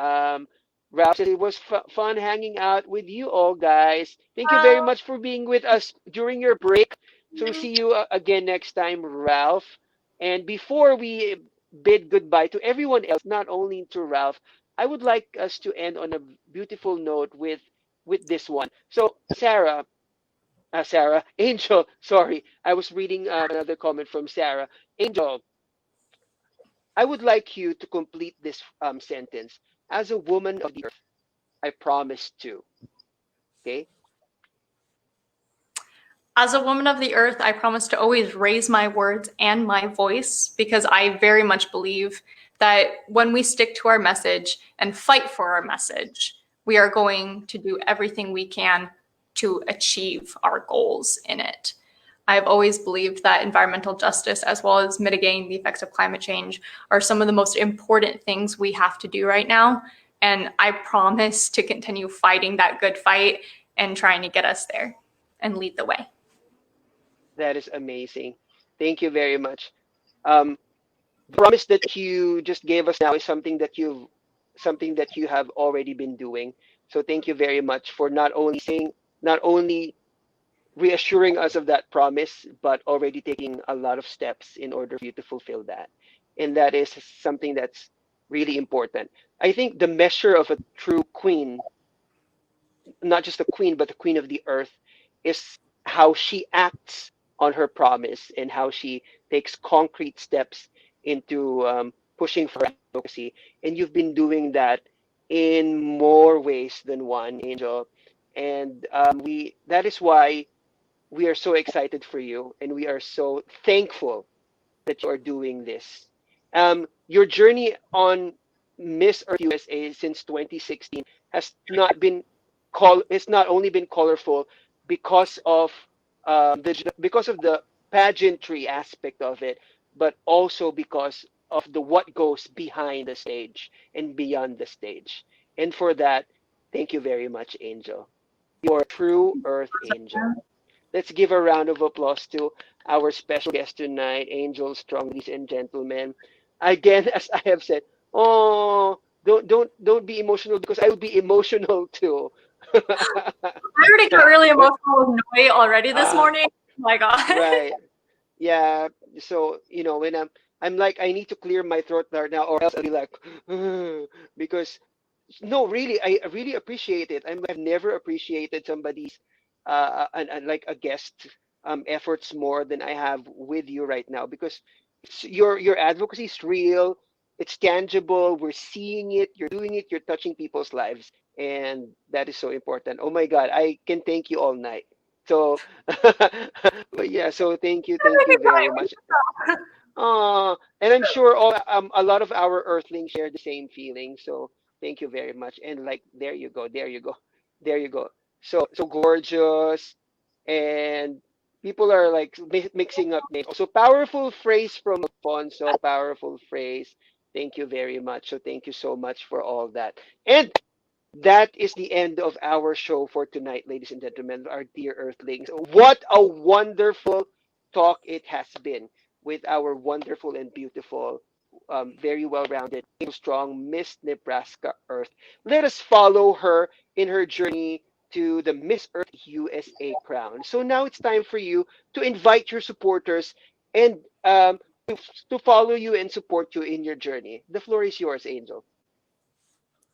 Ralph said it was fun hanging out with you all, guys. Thank you very much for being with us during your break. So see you again next time, Ralph. And before we bid goodbye to everyone else, not only to Ralph, I would like us to end on a beautiful note with this one. So Sarah, Angel, sorry, I was reading another comment from Sarah. Angel, I would like you to complete this sentence. As a woman of the earth, I promise to. Okay? As a woman of the earth, I promise to always raise my words and my voice because I very much believe that when we stick to our message and fight for our message, we are going to do everything we can to achieve our goals in it. I've always believed that environmental justice, as well as mitigating the effects of climate change, are some of the most important things we have to do right now. And I promise to continue fighting that good fight and trying to get us there and lead the way. That is amazing. Thank you very much. The promise that you just gave us now is something that you have already been doing. So thank you very much for not only reassuring us of that promise, but already taking a lot of steps in order for you to fulfill that. And that is something that's really important. I think the measure of a true queen, not just a queen, but the queen of the earth, is how she acts on her promise and how she takes concrete steps into pushing for advocacy. And you've been doing that in more ways than one, Angel. And that is why we are so excited for you and we are so thankful that you are doing this. Your journey on Miss Earth USA since 2016 has not been it's not only been colorful because of because of the pageantry aspect of it, but also because of the what goes behind the stage and beyond the stage. And for that, thank you very much, Angel. You're a true Earth angel. Let's give a round of applause to our special guest tonight, Angel Strong, ladies and gentlemen. Again, as I have said, oh, don't be emotional because I will be emotional too. I already got really But emotional with Noi already this ah, morning. Oh my God. right. Yeah. So, when I'm like I need to clear my throat right now or else I'll be like because no, really, I really appreciate it. I've never appreciated somebody's and like a guest efforts more than I have with you right now because your advocacy is real, it's tangible, we're seeing it, you're doing it, you're touching people's lives, and that is so important. Oh my God, I can thank you all night. So, but yeah, so thank you very much. And I'm sure a lot of our Earthlings share the same feeling. So thank you very much. And like, there you go, there you go, there you go. So gorgeous, and people are like mixing up names. Also, powerful phrase from Alfonso. Powerful phrase. Thank you very much. So thank you so much for all that. And that is the end of our show for tonight, ladies and gentlemen, our dear Earthlings. What a wonderful talk it has been with our wonderful and beautiful, very well rounded, strong Miss Nebraska Earth. Let us follow her in her journey to the Miss Earth USA crown. So now it's time for you to invite your supporters and to follow you and support you in your journey. The floor is yours, Angel.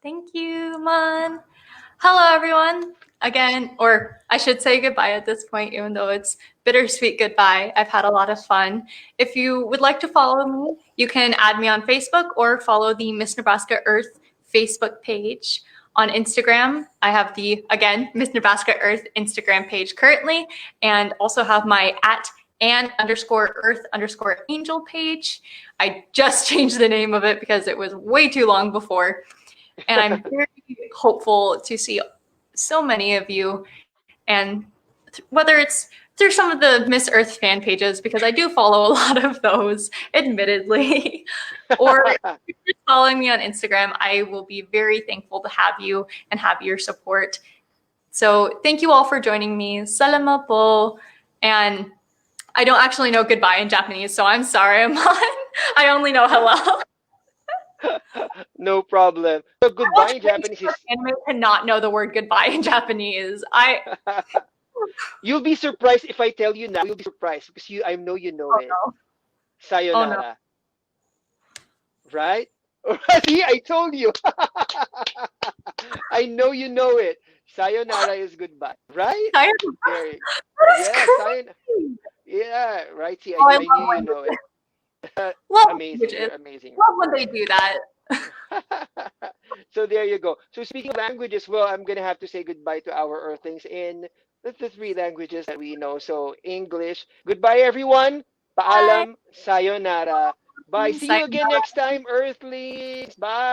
Thank you, Man. Hello, everyone. Again, or I should say goodbye at this point, even though it's bittersweet goodbye. I've had a lot of fun. If you would like to follow me, you can add me on Facebook or follow the Miss Nebraska Earth Facebook page. On Instagram, I have the, again, Miss Nebraska Earth Instagram page currently, and also have my @and_earth_angel page. I just changed the name of it because it was way too long before. And I'm very hopeful to see so many of you, and whether it's through some of the Miss Earth fan pages, because I do follow a lot of those, admittedly, or if you're following me on Instagram, I will be very thankful to have you and have your support. So thank you all for joining me. Salamat po. And I don't actually know goodbye in Japanese, so I'm sorry, Amon. I only know hello. No problem. So I goodbye watch in way Japanese too is much anime to not know the word goodbye in Japanese. you'll be surprised if I tell you now. You'll be surprised because I know you know Oh it. no. Oh no. Sayonara, right? See, I told you. I know you know it. Sayonara is goodbye, right? Tired. Very. That is Yeah, sayonara. crazy. Yeah, right. See, Oh, I I knew love you know languages. it. Love Amazing. languages. You're amazing. Love when they do that. So there you go. So speaking of languages, well, I'm gonna have to say goodbye to our Earthlings in the three languages that we know. So English. Goodbye, everyone. Bye. Paalam. Sayonara. Bye. See you again Sayonara. next time, Earthlings. Bye.